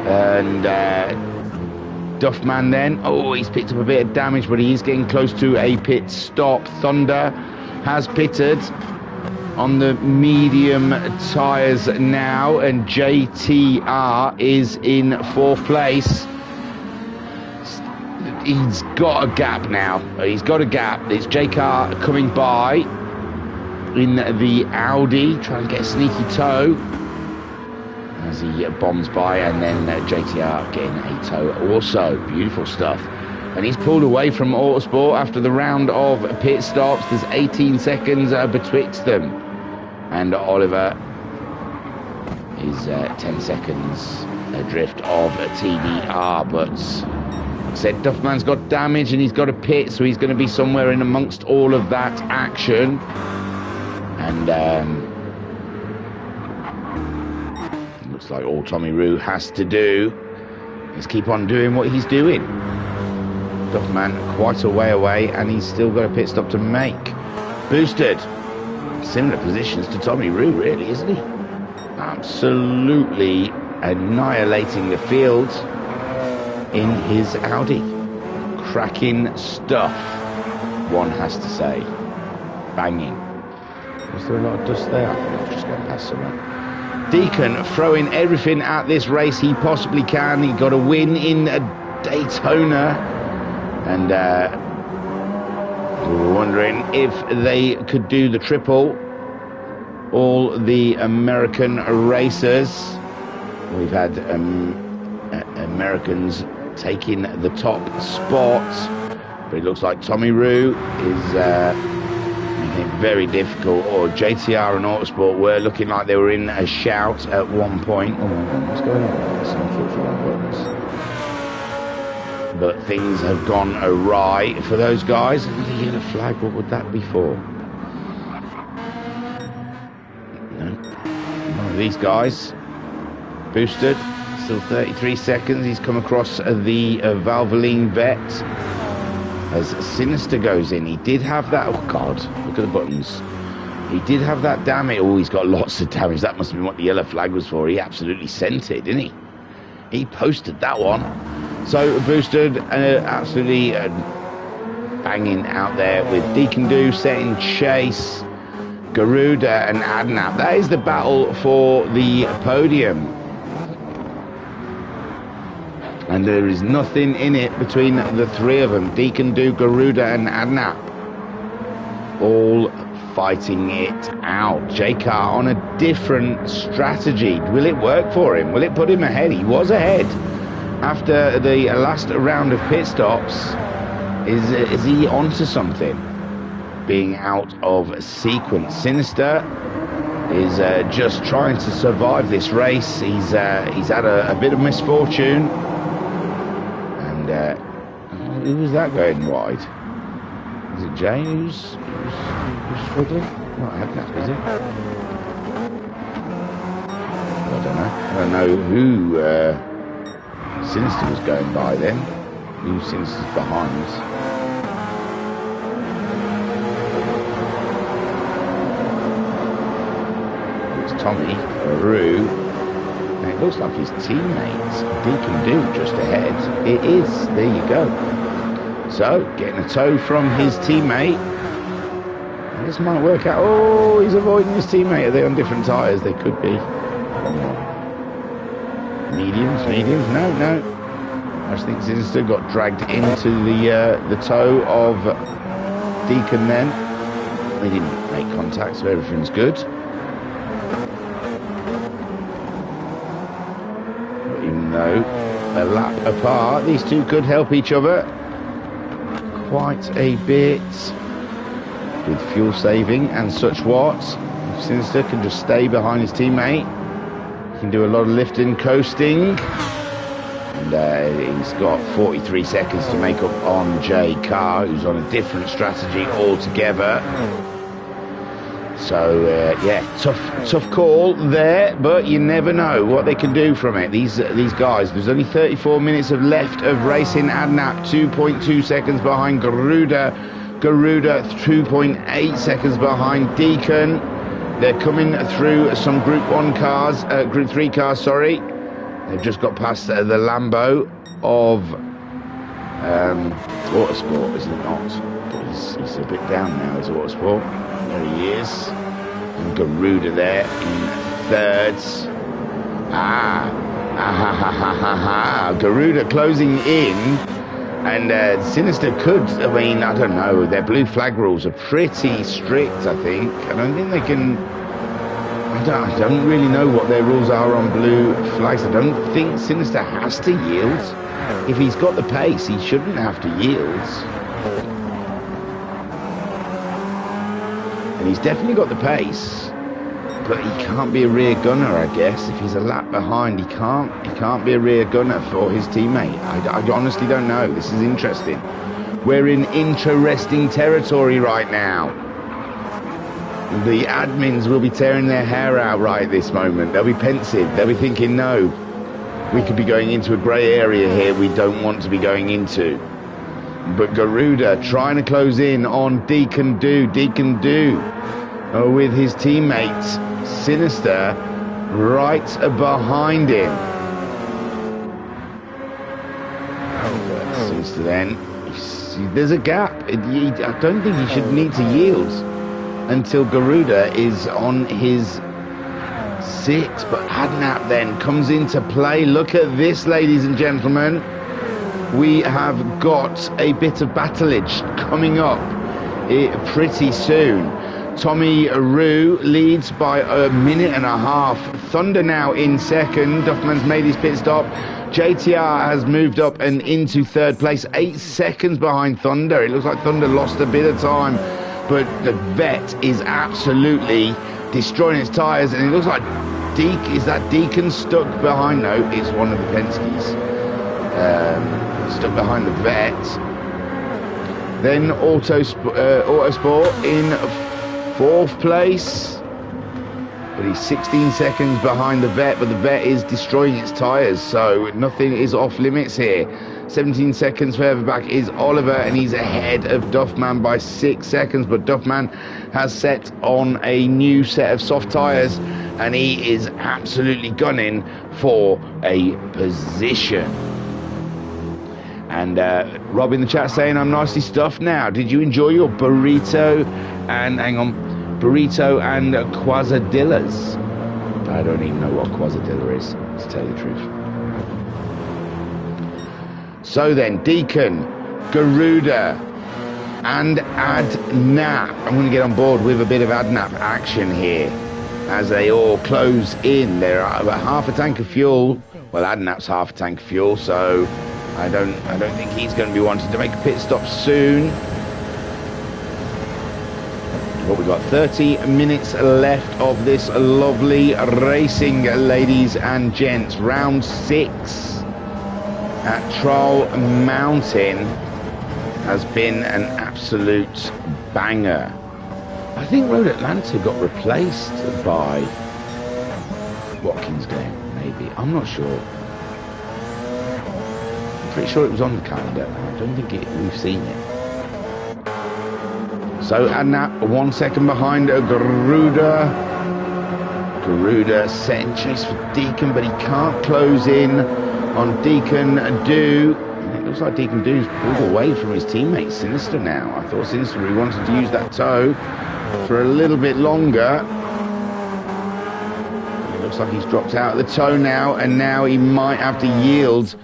And Duffman then, oh, he's picked up a bit of damage, but he is getting close to a pit stop. Thunder has pitted on the medium tyres now, and JTR is in fourth place. He's got a gap now. He's got a gap. It's J Car coming by in the Audi, trying to get a sneaky toe as he bombs by, and then JTR getting a toe also. Beautiful stuff. And he's pulled away from Autosport after the round of pit stops. There's 18 seconds betwixt them. And Oliver is 10 seconds adrift of TDR, but said Duffman's got damage and he's got a pit, so he's going to be somewhere in amongst all of that action. And looks like all Tommy Roo has to do is keep on doing what he's doing. Duffman quite a way away, and he's still got a pit stop to make. Boosted, similar positions to Tommy Roo, really, isn't he? Absolutely annihilating the field in his Audi. Cracking stuff, one has to say. Banging. Was there a lot of dust there? I think I was just going past someone. Deacon throwing everything at this race he possibly can. He got a win in Daytona, and we were wondering if they could do the triple. All the American racers. We've had Americans taking the top spot, but it looks like Tommy Roo is making it very difficult. Or JTR and Autosport were looking like they were in a shout at one point. Oh my God, what's going on? Some buttons. But things have gone awry for those guys. And the yellow flag, what would that be for? No, one of these guys. Boosted. Still 33 seconds. He's come across the Valvoline vet as Sinister goes in. He did have that. Oh God, look at the buttons. He did have that damage. Oh, he's got lots of damage. That must have been what the yellow flag was for. He absolutely sent it, didn't he? He posted that one. So Boosted absolutely banging out there with Deacon Do setting chase. Garuda and Adnap. That is the battle for the podium. And there is nothing in it between the three of them. Deacon Do, Garuda and Adnap. All fighting it out. J-Car on a different strategy. Will it work for him? Will it put him ahead? He was ahead after the last round of pit stops. Is he onto something? Being out of sequence. Sinister is just trying to survive this race. He's had a bit of misfortune. And who was that going wide? Is it Jay who's struggling? Not Adnap, is it? I don't know who Sinister was going by then. Who Sinister's behind? It's Tommy, Rue. And it looks like his teammate, Deacon Do, just ahead. It is. There you go. So, getting a tow from his teammate. This might work out. Oh, he's avoiding his teammate. Are they on different tyres? They could be. Mediums. No. I just think Sinister got dragged into the toe of Deacon then. They didn't make contact, so everything's good. But even though a lap apart, these two could help each other quite a bit with fuel saving and such what. If Sinister can just stay behind his teammate, he can do a lot of lifting, coasting, and he's got 43 seconds to make up on Jay Carr, who's on a different strategy altogether. So yeah, tough call there, but you never know what they can do from it. These guys. There's only 34 minutes left of racing. Adnap 2.2 seconds behind Garuda. 2.8 seconds behind Deacon. They're coming through some Group 1 cars, Group 3 cars. Sorry, they've just got past the Lambo of Autosport, isn't it not? But he's a bit down now. Is Autosport. There he is. And Garuda there in thirds. Garuda closing in. And Sinister could, I mean, I don't know. Their blue flag rules are pretty strict, I think. I don't think they can... I don't really know what their rules are on blue flags. I don't think Sinister has to yield. If he's got the pace, he shouldn't have to yield. And he's definitely got the pace, but he can't be a rear gunner, I guess. If he's a lap behind, he can't be a rear gunner for his teammate. I honestly don't know. This is interesting. We're in interesting territory right now. The admins will be tearing their hair out right at this moment. They'll be pensive. They'll be thinking, no, we could be going into a grey area here we don't want to be going into. But Garuda trying to close in on Deacon Do with his teammates Sinister right behind him. Sinister then, there's a gap. I don't think he should need to yield until Garuda is on his sit. But Adnap then comes into play. Look at this, ladies and gentlemen. We have got a bit of battlage coming up pretty soon. Tommy Rue leads by a minute and a half. Thunder now in second. Duffman's made his pit stop. JTR has moved up and into third place, 8 seconds behind Thunder. It looks like Thunder lost a bit of time, but the vet is absolutely destroying its tyres, and it looks like is that Deacon stuck behind? No, it's one of the Penske's. Stuck behind the vet. Then Autosport in fourth place, but he's 16 seconds behind the vet, but the vet is destroying its tyres, so nothing is off limits here. 17 seconds further back is Oliver, and he's ahead of Duffman by 6 seconds, but Duffman has set on a new set of soft tyres, and he is absolutely gunning for a position. And Rob in the chat saying, I'm nicely stuffed now. Did you enjoy your burrito and, burrito and quesadillas? I don't even know what quesadilla is, to tell you the truth. So then, Deacon, Garuda, and Adnap. I'm going to get on board with a bit of Adnap action here as they all close in. They're about half a tank of fuel. Well, Adnap's half a tank of fuel, so I don't think he's going to be wanting to make a pit stop soon. But we've got 30 minutes left of this lovely racing, ladies and gents. Round 6 at Trial Mountain. has been an absolute banger. I think Road Atlanta got replaced by Watkins Glen, maybe. I'm not sure. I'm pretty sure it was on the calendar. I don't think we've seen it. So Adnap 1 second behind Garuda. Garuda setting chase for Deacon, but he can't close in on Deacon Do. It looks like Deacon Do's pulled away from his teammate Sinister now. I thought Sinister really wanted to use that toe for a little bit longer. It looks like he's dropped out of the toe now, and now he might have to yield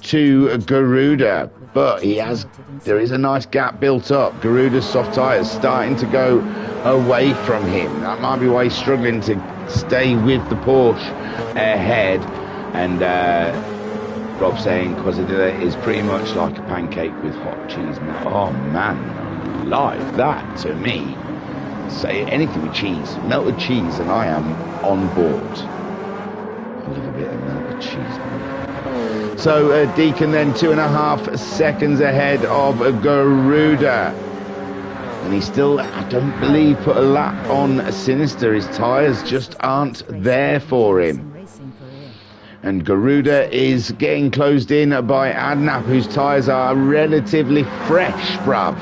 to Garuda. But there is a nice gap built up. Garuda's soft tyres starting to go away from him. That might be why he's struggling to stay with the Porsche ahead. And Rob saying Quasarilla is pretty much like a pancake with hot cheese. Oh man, like that to me. Say anything with cheese, melted cheese, and I am on board. I love a bit of melted cheese, man. So Deacon then 2.5 seconds ahead of Garuda. And he still, I don't believe, put a lap on Sinister. His tyres just aren't there for him. And Garuda is getting closed in by Adnap, whose tyres are relatively fresh, bruv.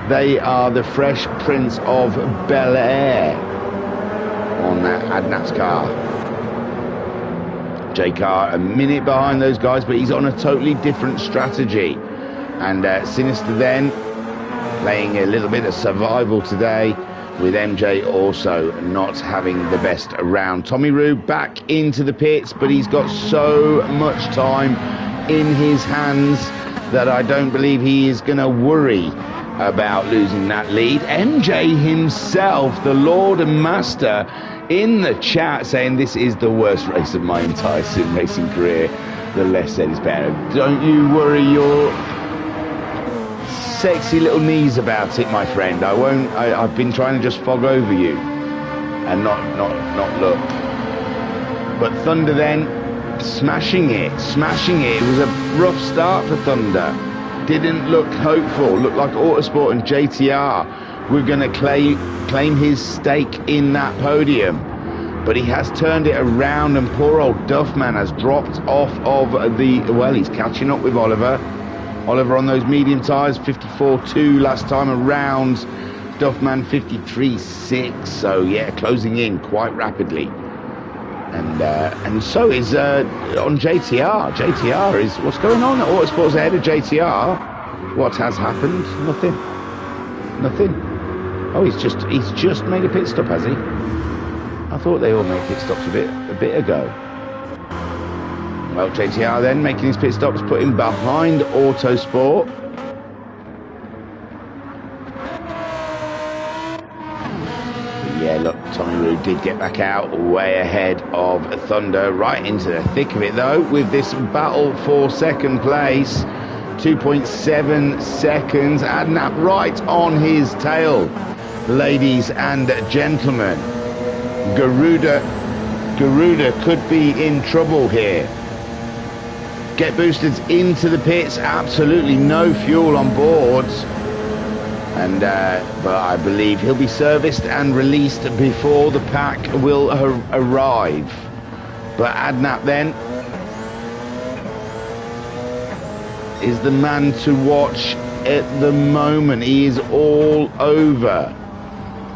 They are the Fresh Prince of Bel Air on Adnap's car. J-Car a minute behind those guys, but he's on a totally different strategy. And Sinister then playing a little bit of survival today, with MJ also not having the best round. Tommy Roo back into the pits, but he's got so much time in his hands that I don't believe he is going to worry about losing that lead. MJ himself, the Lord and Master, in the chat saying this is the worst race of my entire sim racing career. The less said is better. Don't you worry your sexy little knees about it, my friend. I've been trying to just fog over you and not look. But Thunder then smashing it. It was a rough start for Thunder. Didn't look hopeful. Looked like Autosport and JTR were going to claim his stake in that podium. But he has turned it around, and poor old Duffman has dropped off of well, he's catching up with Oliver. Oliver on those medium tyres, 54.2 last time around. Duffman 53.6. So yeah, closing in quite rapidly. And so is on JTR. JTR is, what's going on? Autosport's ahead of JTR. What has happened? Nothing. Oh, he's just made a pit stop, has he? I thought they all made pit stops a bit ago. Well, JTR then making his pit stops, putting behind Autosport. Yeah, look, Tommy Roo did get back out way ahead of Thunder, right into the thick of it though, with this battle for second place. 2.7 seconds. Adnap right on his tail, ladies and gentlemen. Garuda could be in trouble here. Get boosters into the pits, absolutely no fuel on board. And but I believe he'll be serviced and released before the pack will arrive. But Adnap then is the man to watch at the moment. He is all over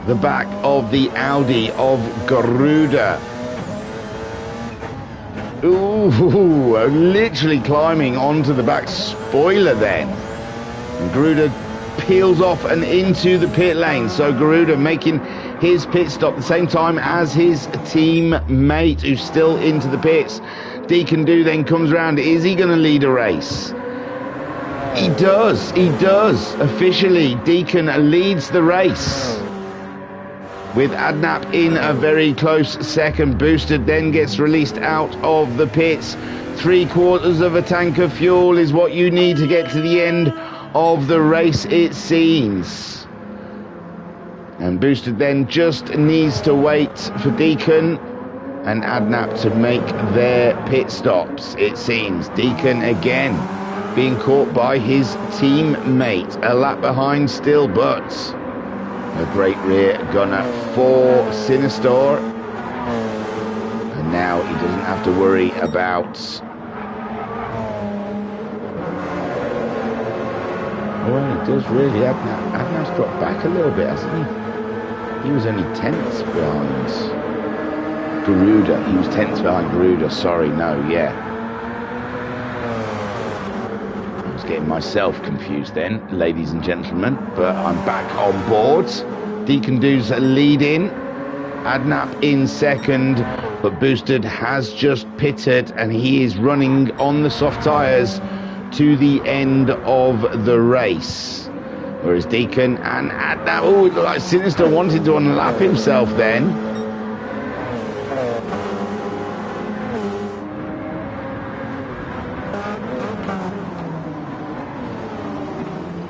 the back of the Audi of Garuda. Ooh, literally climbing onto the back spoiler then. And Garuda peels off and into the pit lane. So Garuda making his pit stop at the same time as his teammate who's still into the pits. Deacon Do then comes around. Is he going to lead a race? He does. Officially, Deacon leads the race, with Adnap in a very close second. Boosted then gets released out of the pits. 3/4 of a tank of fuel is what you need to get to the end of the race, it seems. And Boosted then just needs to wait for Deacon and Adnap to make their pit stops, it seems. Deacon again being caught by his teammate. A lap behind still, but a great rear gunner for Sinister. And now he doesn't have to worry about... Well, he does really. Adnap's dropped back a little bit, hasn't he? He was only 10th behind Garuda. He was 10th behind Garuda. Sorry, no, yeah. I was getting myself confused then, ladies and gentlemen. But I'm back on board. Deacon Do's leading. Adnap in second, but Boosted has just pitted and he is running on the soft tyres to the end of the race. Whereas Deacon and Adnap, oh, it looked like Sinister wanted to unlap himself then.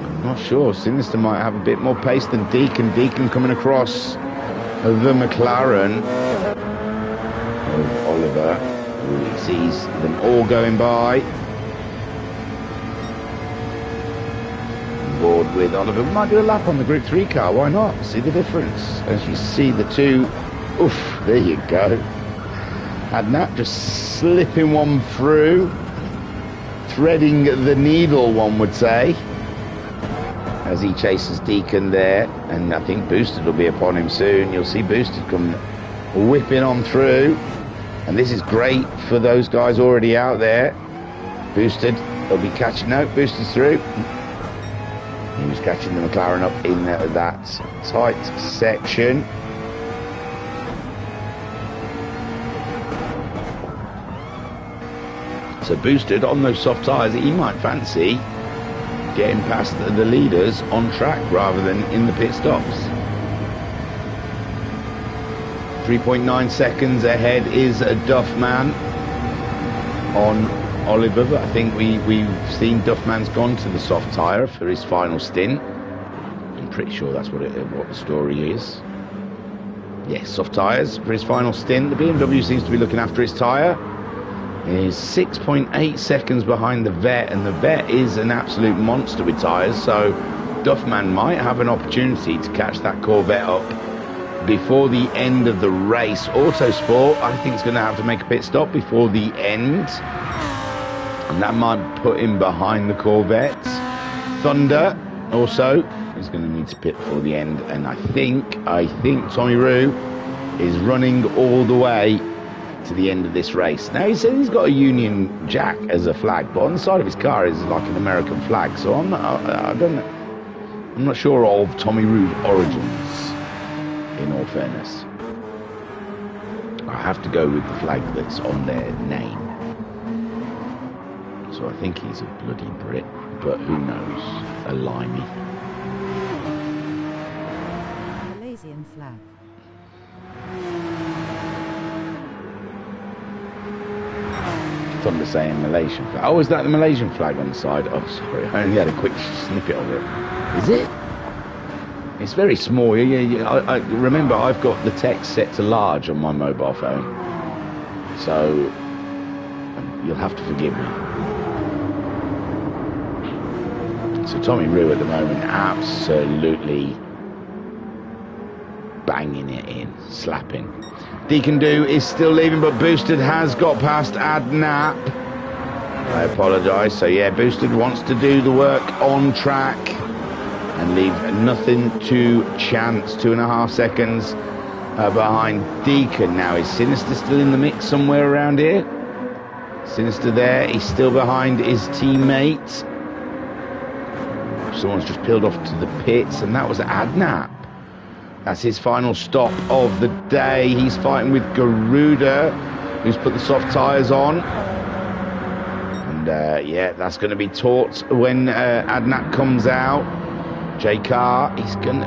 I'm not sure. Sinister might have a bit more pace than Deacon. Deacon coming across the McLaren of Oliver. He sees them all going by. Board with Oliver. We might do a lap on the Group 3 car, why not? See the difference as you see the two. Oof, there you go. Adnap just slipping one through, threading the needle, one would say, as he chases Deacon there. And I think Boosted will be upon him soon. You'll see Boosted come whipping on through, and this is great for those guys already out there. Boosted, they'll be catching. No, Boosted's through. He was catching the McLaren up in that tight section. So Boosted on those soft tyres, he might fancy getting past the leaders on track rather than in the pit stops. 3.9 seconds ahead is Duffman on Oliver, but I think we've seen Duffman's gone to the soft tyre for his final stint. I'm pretty sure that's what the story is. Yes, soft tyres for his final stint. The BMW seems to be looking after its tyre. He's 6.8 seconds behind the Vet, and the Vet is an absolute monster with tyres, so Duffman might have an opportunity to catch that Corvette up before the end of the race. Autosport, I think, is going to have to make a pit stop before the end, and that might put him behind the Corvette. Thunder also is going to need to pit before the end, and I think Tommy Roo is running all the way to the end of this race. Now, he said he's got a Union Jack as a flag, but on the side of his car is like an American flag, so I'm not sure of Tommy Roo's origins, in all fairness. I have to go with the flag that's on their name. So I think he's a bloody Brit, but who knows? A limey. Malaysian flag. Thunder saying Malaysian flag. Oh, is that the Malaysian flag on the side? Oh, sorry, I only had a quick snippet of it. Is it? It's very small. Yeah. I remember I've got the text set to large on my mobile phone, so you'll have to forgive me. So Tommy Roo at the moment absolutely banging it in, slapping. Deacon Do is still leaving, but Boosted has got past Adnap. I apologise. So yeah, Boosted wants to do the work on track and leave nothing to chance. 2.5 seconds behind Deacon. Now, is Sinister still in the mix somewhere around here? Sinister there. He's still behind his teammate. Someone's just peeled off to the pits, and that was Adnap. That's his final stop of the day. He's fighting with Garuda, who's put the soft tyres on. And yeah, that's going to be taught when Adnap comes out. J Car, he's gonna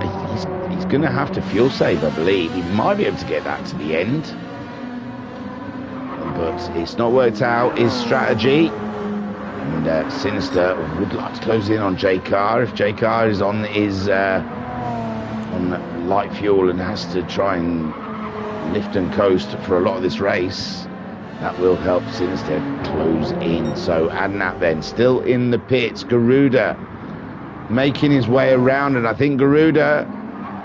have to fuel save, I believe. He might be able to get that to the end, but it's not worked out his strategy. And Sinister would like to close in on J Car. If J Car is on his on light fuel and has to try and lift and coast for a lot of this race, that will help Sinister close in. So Adnap then still in the pits. Garuda making his way around, and I think Garuda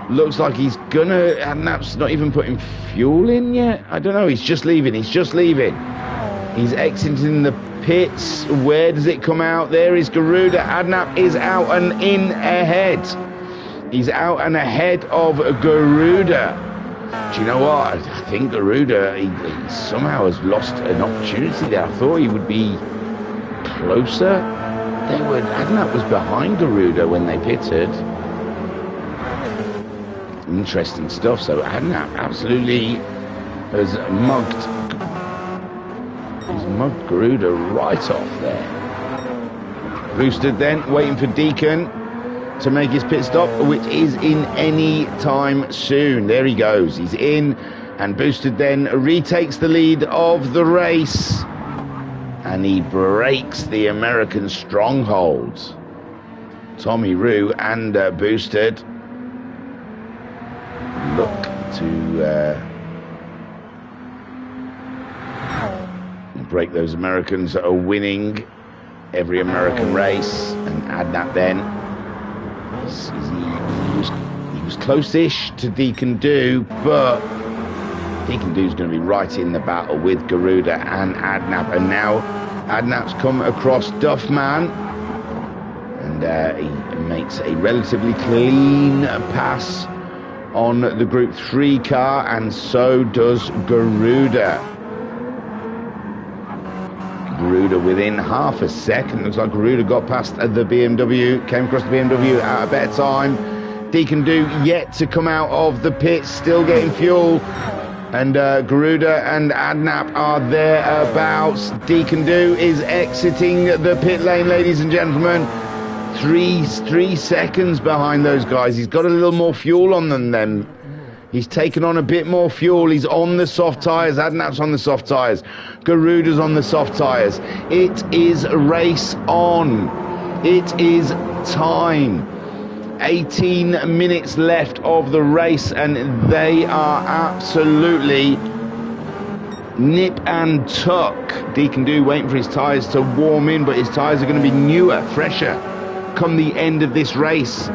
looks like he's gonna. Adnap's not even putting fuel in yet. I don't know. He's just leaving. He's exiting the pits. Where does it come out? There is Garuda. Adnap is out and in ahead. He's out and ahead of Garuda. Do you know what? I think Garuda, he somehow has lost an opportunity there. I thought he would be closer. Adnap was behind Garuda when they pitted. Interesting stuff. So Adnap absolutely has mugged Garuda right off there. Boosted then, waiting for Deacon to make his pit stop, which is in any time soon. There he goes. He's in, and Boosted then retakes the lead of the race, and he breaks the American stronghold. Tommy Rue and Boosted look to break those Americans that are winning every American race. And Adnap then, he was close-ish to Deacon Do, but Deacon Do's going to be right in the battle with Garuda and Adnap. And now Adnap's come across Duffman, and he makes a relatively clean pass on the Group 3 car, and so does Garuda. Garuda within half a second. Looks like Garuda got past the BMW, came across the BMW at a better time. Deacon Do yet to come out of the pits, still getting fuel. And Garuda and Adnap are thereabouts. Deacon Do is exiting the pit lane, ladies and gentlemen. Three seconds behind those guys. He's got a little more fuel on than them. He's taken on a bit more fuel. He's on the soft tyres. Adnap's on the soft tyres. Garuda's on the soft tyres. It is race on. It is time. 18 minutes left of the race, and they are absolutely nip and tuck. Deacon Do waiting for his tyres to warm in, but his tyres are going to be newer, fresher come the end of this race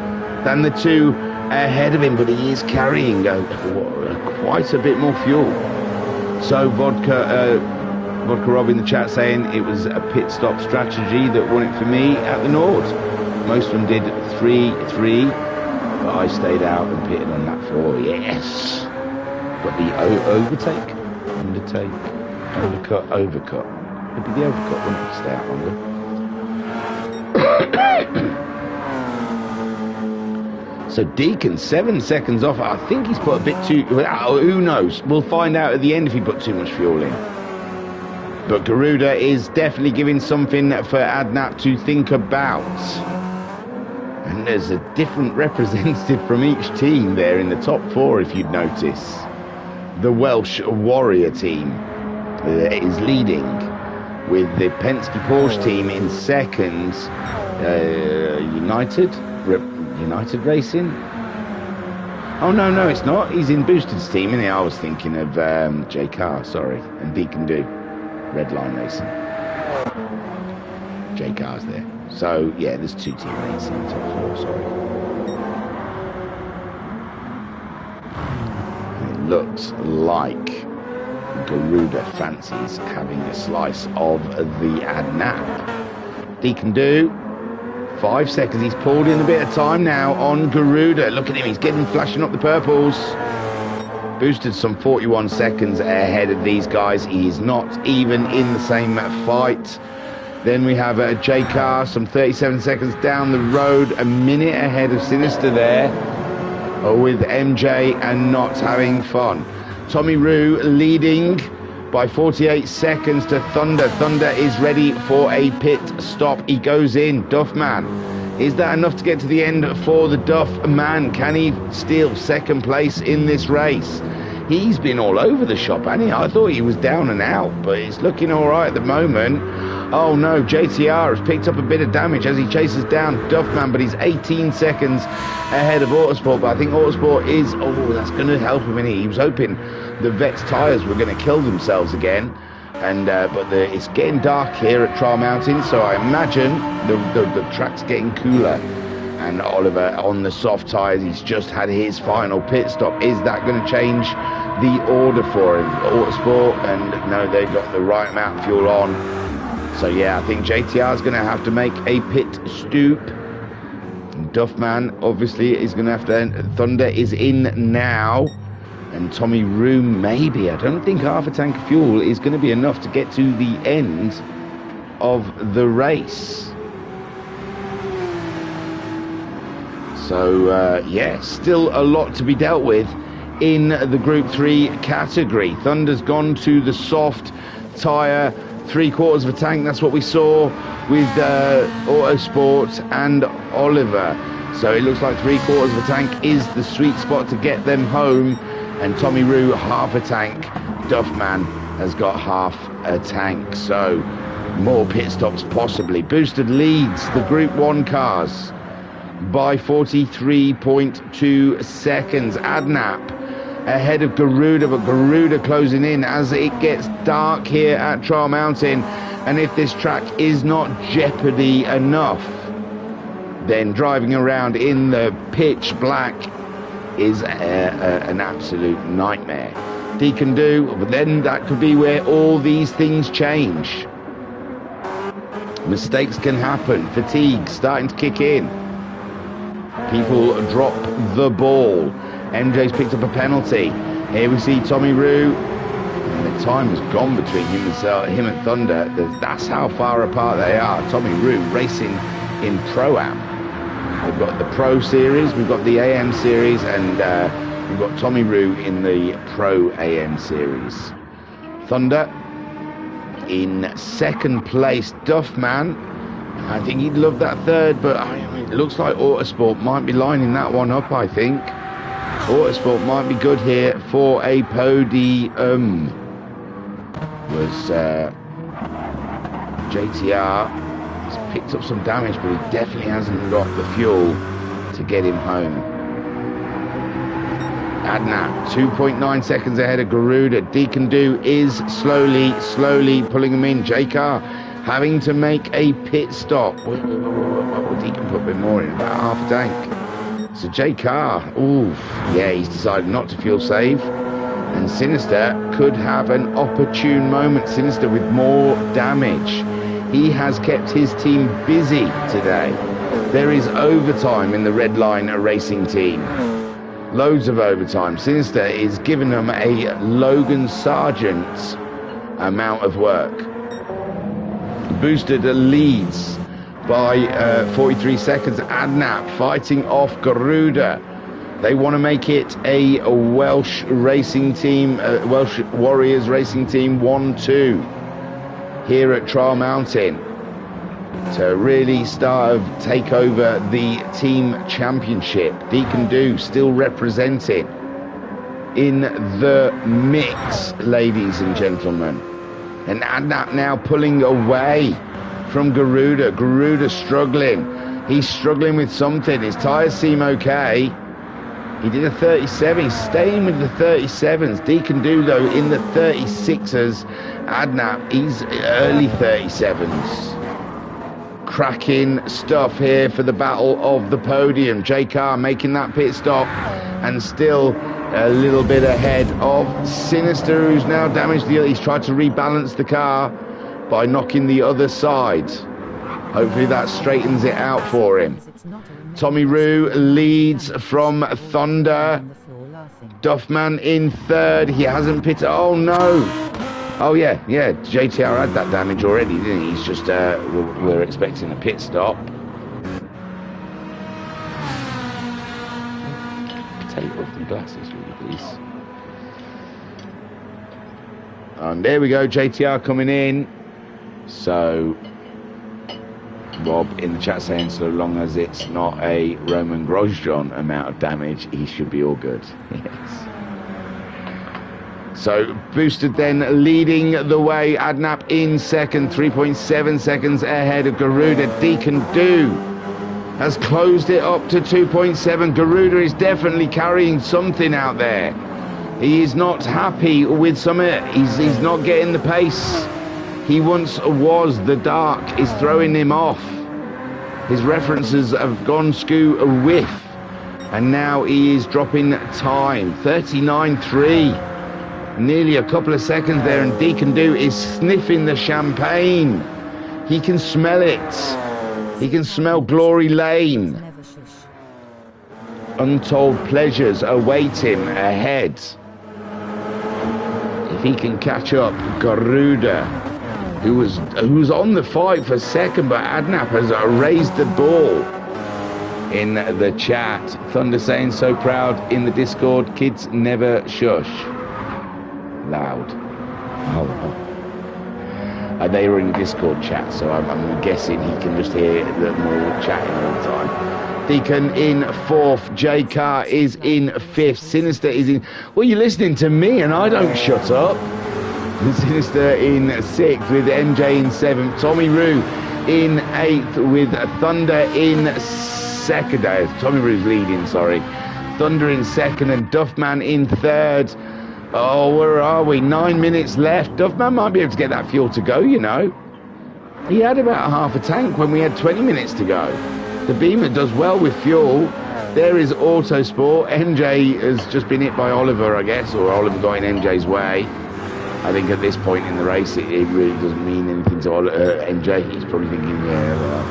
than the two ahead of him, but he is carrying quite a bit more fuel. So Vodka Rob in the chat saying it was a pit stop strategy that won it for me at the Nord. Most of them did 3-3, but I stayed out and pitted on that 4. Yes, got the overtake, undertake, overcut. It'd be the overcut, wouldn't it? Stay out longer. So Deacon 7 seconds off. I think he's put a bit too. Who knows? We'll find out at the end if he put too much fuel in. But Garuda is definitely giving something for Adnap to think about. And there's a different representative from each team there in the top 4, if you'd notice. The Welsh Warrior team is leading, with the Penske Porsche team in second. United Racing? Oh, no, it's not. He's in Boosted's team, and I was thinking of J Car, sorry, and Deacon Do. Red Line Racing. J Car's there. So, yeah, there's 2 teammates in the top 4, sorry. And it looks like Garuda fancies having a slice of the Adnap. Deacon Do, 5 seconds. He's pulled in a bit of time now on Garuda. Look at him, he's flashing up the purples. Boosted some 41 seconds ahead of these guys. He is not even in the same fight. Then we have J Car, some 37 seconds down the road, a minute ahead of Sinister there, with MJ and not having fun. Tommy Rue leading by 48 seconds to Thunder. Thunder is ready for a pit stop. He goes in. Duffman. Is that enough to get to the end for the Duffman? Can he steal second place in this race? He's been all over the shop, hasn't he? I thought he was down and out, but he's looking all right at the moment. Oh no, JTR has picked up a bit of damage as he chases down Duffman, but he's 18 seconds ahead of Autosport. But I think Autosport is, that's going to help him, isn't he? He was hoping the Vet's tyres were going to kill themselves again. And but it's getting dark here at Trial Mountain, so I imagine the track's getting cooler. And Oliver on the soft tyres, he's just had his final pit stop. Is that going to change the order for him? Autosport, and no, they've got the right amount of fuel on. So yeah, I think JTR is going to have to make a pit stoop. Duffman obviously is going to have to. Thunder is in now. And Tommy Room, maybe. I don't think half a tank of fuel is going to be enough to get to the end of the race. So, yeah, still a lot to be dealt with in the Group 3 category. Thunder's gone to the soft tyre, 3/4 of a tank. That's what we saw with Autosport and Oliver. So it looks like 3/4 of a tank is the sweet spot to get them home. And Tommy Roo, half a tank. Duffman has got half a tank. So more pit stops possibly. Boosted leads the Group 1 cars by 43.2 seconds. Adnap ahead of Garuda, but Garuda closing in as it gets dark here at Trial Mountain. And if this track is not jeopardy enough, then driving around in the pitch black is an absolute nightmare. Deacon do, but then that could be where all these things change. Mistakes can happen. Fatigue starting to kick in. People drop the ball. MJ's picked up a penalty. Here we see Tommy Roo. And the time has gone between him and Thunder. That's how far apart they are. Tommy Roo racing in Pro-Am. We've got the Pro Series, we've got the AM Series, and we've got Tommy Roo in the Pro AM Series. Thunder in second place. Duffman, I think he'd love that third, but I mean, it looks like Autosport might be lining that one up, I think. Autosport might be good here for a podium. Was JTR. He's picked up some damage, but he definitely hasn't got the fuel to get him home. Adnap, 2.9 seconds ahead of Garuda. Deacon Do is slowly pulling him in. J-Car having to make a pit stop. Deacon put a bit more in, about half a tank. So J-Car, oof, yeah, he's decided not to fuel save. And Sinister could have an opportune moment. Sinister with more damage. He has kept his team busy today. There is overtime in the Red Line Racing team. Loads of overtime. Sinister is giving them a Logan Sargent amount of work. Boosted leads by 43 seconds. Adnap fighting off Garuda. They want to make it a Welsh racing team, Welsh Warriors racing team 1-2 here at Trial Mountain to really take over the team championship. Deacon Do still representing in the mix, ladies and gentlemen. And Adnap now pulling away from Garuda. Garuda struggling. He's struggling with something. His tyres seem okay. He did a 37. He's staying with the 37s. Deacon Do, though, in the 36ers. Adnap, he's early 37s. Cracking stuff here for the battle of the podium. J-Car making that pit stop and still a little bit ahead of Sinister, who's now damaged the other. He's tried to rebalance the car by knocking the other side. Hopefully that straightens it out for him. Tommy Roo leads from Thunder. Duffman in third. He hasn't pitted. Oh no. Oh yeah. JTR had that damage already, didn't he? He's just we're expecting a pit stop. Take off the glasses, will you please? And there we go. JTR coming in. So Rob in the chat saying so long as it's not a Roman Grosjean amount of damage, he should be all good. Yes. So Boosted then leading the way. Adnap in second, 3.7 seconds ahead of Garuda. Deacon Do has closed it up to 2.7. Garuda is definitely carrying something out there. He is not happy with Summit. He's not getting the pace he once was. The dark is throwing him off. His references have gone skew a whiff. And now he is dropping time. 39.3. Nearly a couple of seconds there, and Deacon Do is sniffing the champagne. He can smell it. He can smell Glory Lane. Never shush. Untold pleasures await him ahead. If he can catch up, Garuda, who was on the fight for second, but Adnap has raised the ball. In the chat, Thunder saying so proud in the Discord, kids never shush. Loud. Oh. They were in the Discord chat, so I'm guessing he can just hear them all chatting all the time. Deacon in 4th, J-Car is in 5th, Sinister is in... Well, you're listening to me and I don't shut up. Sinister in 6th with MJ in 7th, Tommy Roo in 8th with Thunder in 2nd. Tommy Roo's leading, sorry. Thunder in 2nd and Duffman in 3rd. Oh, where are we? 9 minutes left. Duffman might be able to get that fuel to go, you know. He had about half a tank when we had 20 minutes to go. The Beamer does well with fuel. There is Autosport. MJ has just been hit by Oliver, I guess, or Oliver going MJ's way. I think at this point in the race, it really doesn't mean anything to MJ. He's probably thinking, yeah, well.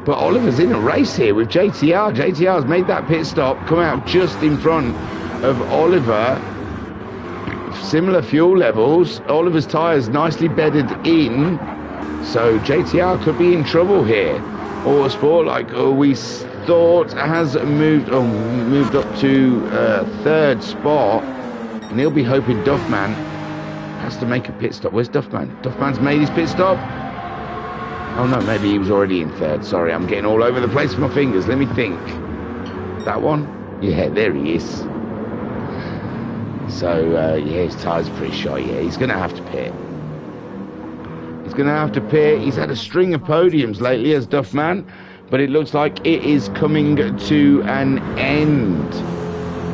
But Oliver's in a race here with JTR. JTR's made that pit stop, come out just in front of Oliver. Similar fuel levels. Oliver's tyres nicely bedded in, so JTR could be in trouble here. Autosport, like we thought, has moved up to 3rd spot, and he'll be hoping Duffman has to make a pit stop. Where's Duffman? Duffman's made his pit stop. Oh no, maybe he was already in 3rd. Sorry, I'm getting all over the place with my fingers. Let me think. That one? Yeah, there he is. So, yeah, his tyres are pretty shot. Yeah, he's going to have to pit. He's going to have to pit. He's had a string of podiums lately as Duffman, but it looks like it is coming to an end.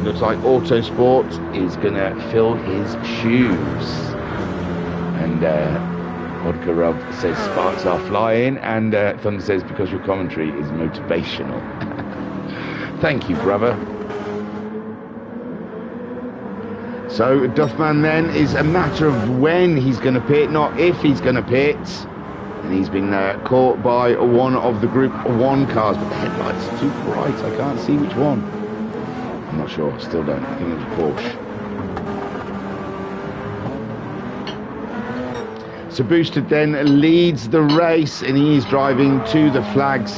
Looks like Autosport is going to fill his shoes. And Vodka Rob says sparks are flying, and Thunder says because your commentary is motivational. Thank you, brother. So Duffman then is a matter of when he's going to pit, not if he's going to pit. And he's been caught by one of the Group 1 cars, but the headlights are too bright. I can't see which one. I'm not sure. Still don't. I think it was Porsche. So Boosted then leads the race, and he's driving to the flag.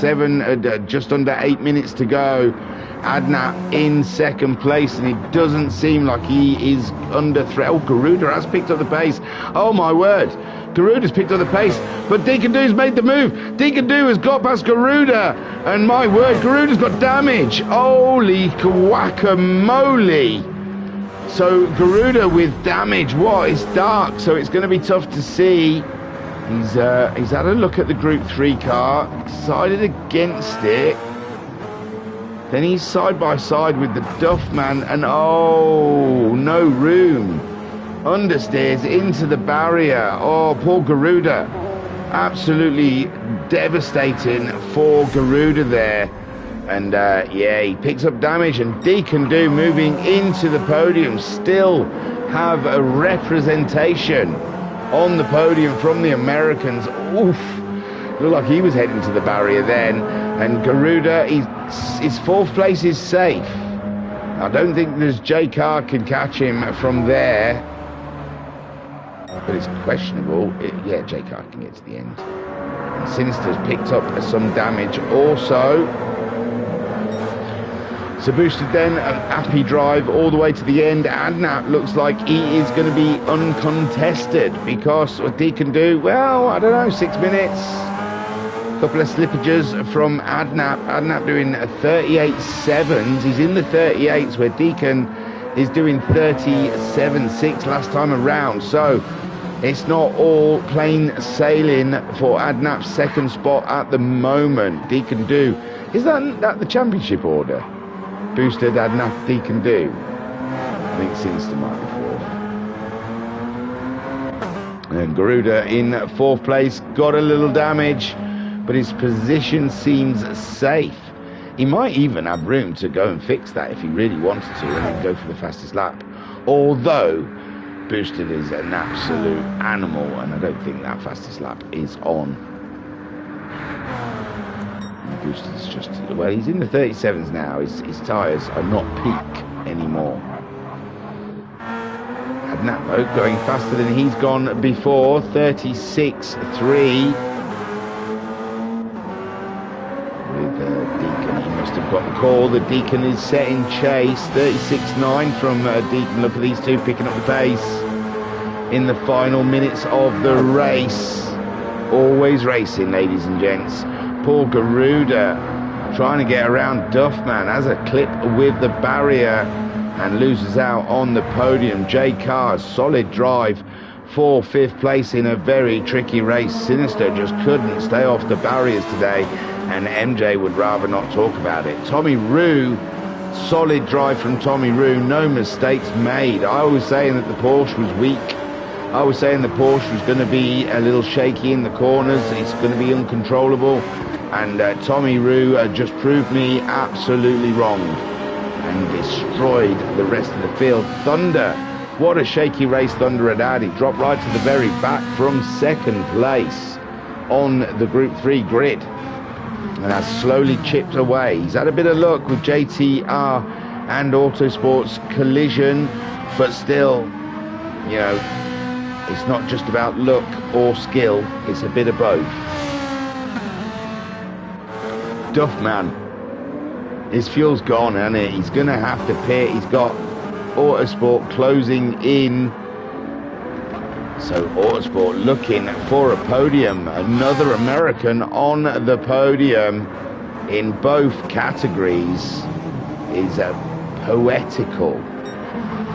Just under 8 minutes to go. Adnap in 2nd place, and it doesn't seem like he is under threat. Oh, Garuda has picked up the pace. Oh my word, Garuda's picked up the pace, but Deacon Do's made the move. Deacon Do has got past Garuda, and my word, Garuda's got damage. Holy guacamole. So Garuda with damage. What? It's dark, so it's going to be tough to see. He's had a look at the Group 3 car, decided against it. Then he's side by side with the Duffman, and oh, no room. Understeers into the barrier. Oh, poor Garuda. Absolutely devastating for Garuda there. And yeah, he picks up damage, and Deacon Do moving into the podium. Still have a representation on the podium from the Americans. Oof. Looked like he was heading to the barrier then. And Garuda, his 4th place is safe. I don't think there's J-Car can catch him from there. But it's questionable. Yeah, J-Car can get to the end. And Sinister's picked up some damage also. So Boosted then, a happy drive all the way to the end. Adnap looks like he is going to be uncontested because what Deacon Do, well, I don't know, 6 minutes. Couple of slippages from Adnap. Adnap doing 38.7s. He's in the 38s where Deacon is doing 37.6 last time around. So it's not all plain sailing for Adnap's 2nd spot at the moment. Deacon Do. Is that the championship order? Boosted, Adnap, Deacon Do. I think Sinister might be fourth. And Garuda in 4th place, got a little damage, but his position seems safe. He might even have room to go and fix that if he really wanted to, and then go for the fastest lap. Although Boosted is an absolute animal, and I don't think that fastest lap is on. Boosted's just, well, he's in the 37s now. His tyres are not peak anymore. Adnapmo going faster than he's gone before, 36.3. With Deacon, he must have got the call. The Deacon is set in chase, 36.9 from Deacon. Look at these two picking up the pace in the final minutes of the race. Always racing, ladies and gents. Paul Garuda trying to get around Duffman, has a clip with the barrier and loses out on the podium. Jay Carr, solid drive for 5th place in a very tricky race. Sinister just couldn't stay off the barriers today, and MJ would rather not talk about it. Tommy Rue, solid drive from Tommy Rue, no mistakes made. I was saying that the Porsche was weak. I was saying the Porsche was going to be a little shaky in the corners. It's going to be uncontrollable. And Tommy Rue just proved me absolutely wrong and destroyed the rest of the field. Thunder, what a shaky race Thunder had. He dropped right to the very back from 2nd place on the Group 3 grid and has slowly chipped away. He's had a bit of luck with JTR and Autosport's collision, but still, you know, it's not just about luck or skill, it's a bit of both. Duffman, his fuel's gone, isn't it? He's going to have to pit. He's got Autosport closing in. So Autosport looking for a podium. Another American on the podium in both categories is poetical.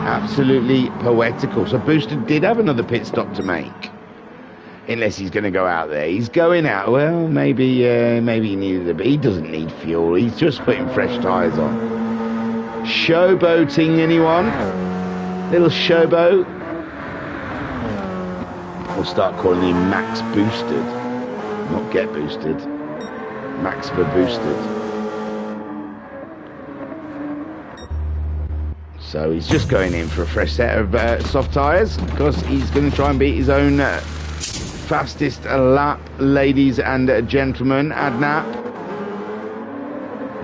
Absolutely poetical. So Booster did have another pit stop to make. Unless he's going to go out there. He's going out. Well, maybe he needed a bit. He doesn't need fuel. He's just putting fresh tyres on. Showboating, anyone? Little showboat? We'll start calling him Max Boosted. Not Get Boosted. Max for Boosted. So he's just going in for a fresh set of soft tyres because he's going to try and beat his own fastest lap, ladies and gentlemen. Adnap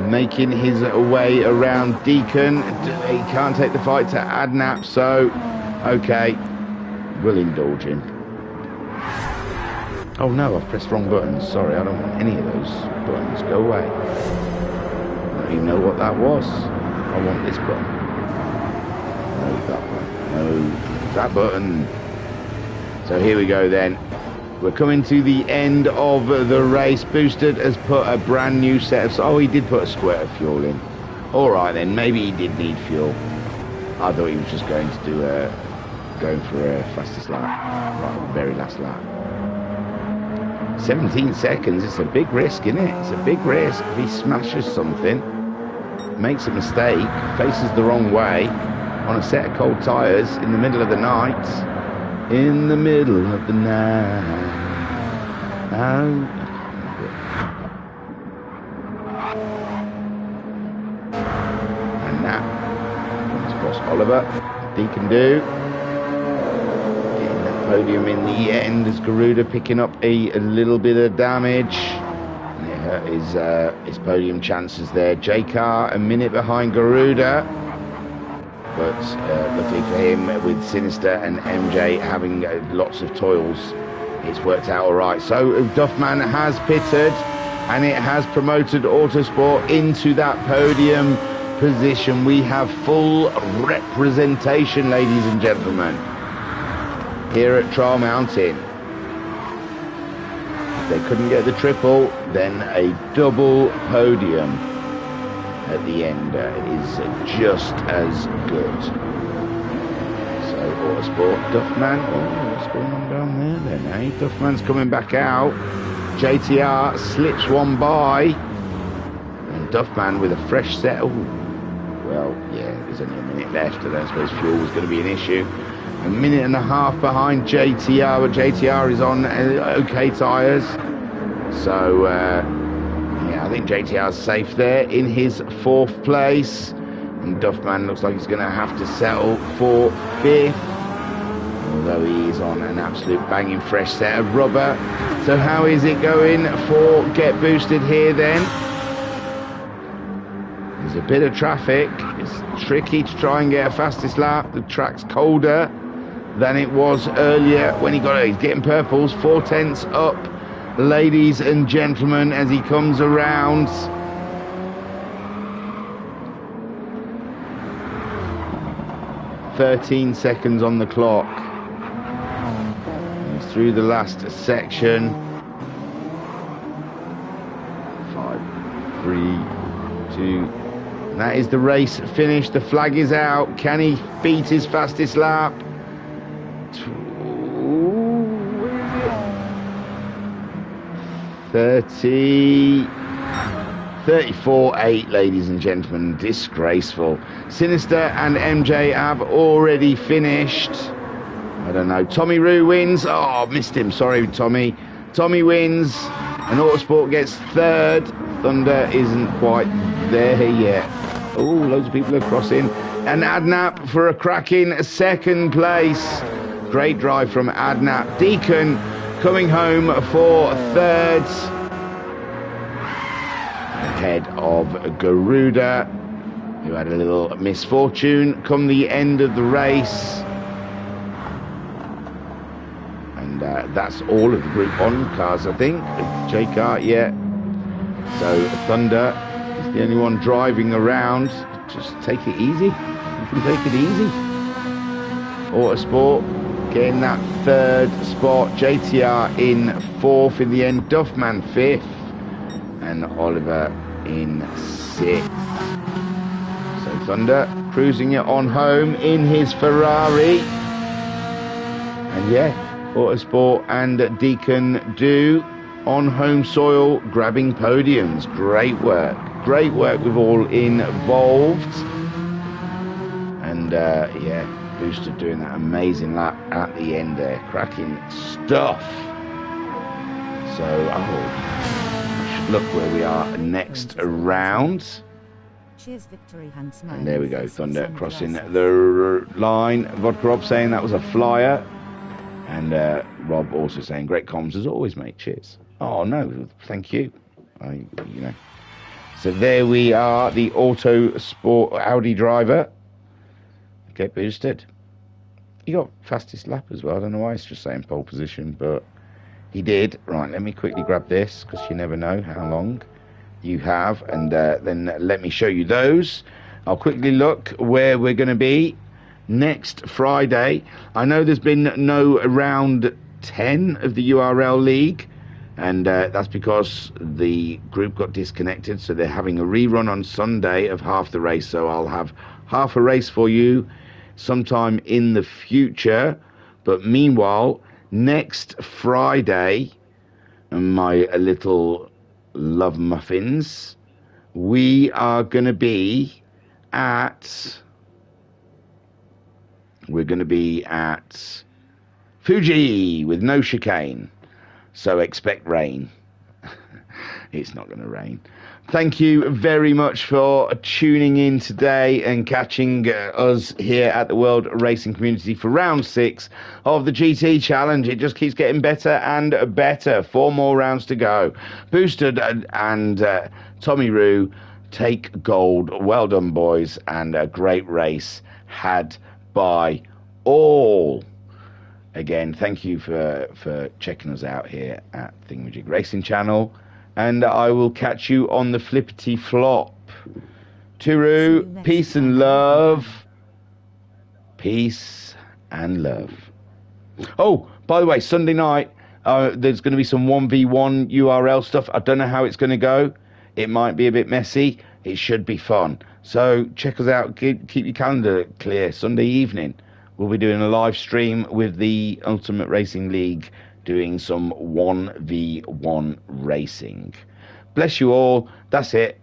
making his way around Deacon. He can't take the fight to Adnap, so okay, we'll indulge him. Oh no, I've pressed wrong buttons. Sorry, I don't want any of those buttons. Go away. I don't even know what that was. I want this button. No, that one. No, that button. So here we go then. We're coming to the end of the race. Boosted has put a brand new set of... Oh, he did put a squirt of fuel in. All right then, maybe he did need fuel. I thought he was just going to do going for a fastest lap, right, the very last lap. 17 seconds. It's a big risk, isn't it? It's a big risk. If he smashes something, makes a mistake, faces the wrong way on a set of cold tyres in the middle of the night. In the middle of the night. And now comes across Oliver. Deacon do. Getting the podium in the end as Garuda picking up a little bit of damage. And it hurt his podium chances there. J Car a minute behind Garuda. But luckily for him, with Sinister and MJ having lots of toils, it's worked out all right. So Duffman has pitted, and it has promoted Autosport into that podium position. We have full representation, ladies and gentlemen, here at Trial Mountain. If they couldn't get the triple, then a double podium at the end is just as good. So Autosport, Duffman, oh, what's going on down there then, eh? Duffman's coming back out. JTR slips one by, and Duffman with a fresh set. Oh, well, yeah, there's only a minute left. I don't suppose fuel was going to be an issue. A minute and a half behind JTR, but JTR is on okay tyres. So, yeah, I think JTR's safe there in his 4th place. And Duffman looks like he's going to have to settle for 5th. Although he is on an absolute banging fresh set of rubber. So how is it going for Get Boosted here then? There's a bit of traffic. It's tricky to try and get a fastest lap. The track's colder than it was earlier when he got it. He's getting purples, 4/10 up, ladies and gentlemen, as he comes around. "13 seconds on the clock. He's through the last section. 5, 3, 2. And that is the race finished. The flag is out. Can he beat his fastest lap? 34.8, ladies and gentlemen. Disgraceful. Sinister and MJ have already finished. I don't know. Tommy Roo wins. Oh, missed him. Sorry, Tommy. Tommy wins. And Autosport gets 3rd. Thunder isn't quite there yet. Oh, loads of people are crossing. And Adnap for a cracking 2nd place. Great drive from Adnap. Deacon coming home for 3rd. Ahead of Garuda, who had a little misfortune come the end of the race. And that's all of the Group 1 cars, I think. J-Car, yeah. So Thunder is the only one driving around. Just take it easy. You can take it easy. Autosport getting that 3rd spot. JTR in 4th in the end. Duffman 5th. And Oliver in 6th. So Thunder cruising it on home in his Ferrari. And yeah, Autosport and Deacon do on home soil, grabbing podiums. Great work. Great work with all involved. And yeah, Booster doing that amazing lap at the end there. Cracking stuff. So, look where we are next round. Cheers, Victory Huntsman. And there we go, Thunder crossing the line. Vodka Rob saying that was a flyer. And Rob also saying, great comms as always, mate. Cheers. Oh, no, thank you. You know. So there we are, the Auto Sport Audi driver. Get boosted. He got fastest lap as well. I don't know why it's just saying pole position, but he did. Right, let me quickly grab this, because you never know how long you have. And then let me show you those. I'll quickly look where we're going to be next Friday. I know there's been no round 10 of the URL League, and that's because the group got disconnected, so they're having a rerun on Sunday of half the race. So I'll have half a race for you sometime in the future. But meanwhile, next Friday, my little love muffins, we are going to be at Fuji with no chicane, so expect rain. It's not going to rain. Thank you very much for tuning in today and catching us here at the World Racing Community for round 6 of the GT Challenge. It just keeps getting better and better. 4 more rounds to go. Boosted and Tommy Roo take gold. Well done, boys, and a great race had by all. Again, thank you for checking us out here at Thingymajig Racing Channel. And I will catch you on the flippity flop. Turu, peace and love. Peace and love. Oh, by the way, Sunday night, there's going to be some 1v1 URL stuff. I don't know how it's going to go. It might be a bit messy. It should be fun. So check us out. Keep your calendar clear. Sunday evening, we'll be doing a live stream with the Ultimate Racing League, doing some 1v1 racing. Bless you all. That's it.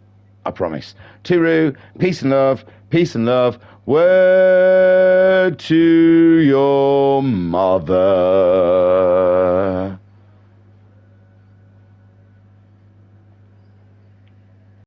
I promise. Tooroo, peace and love, peace and love. Word to your mother.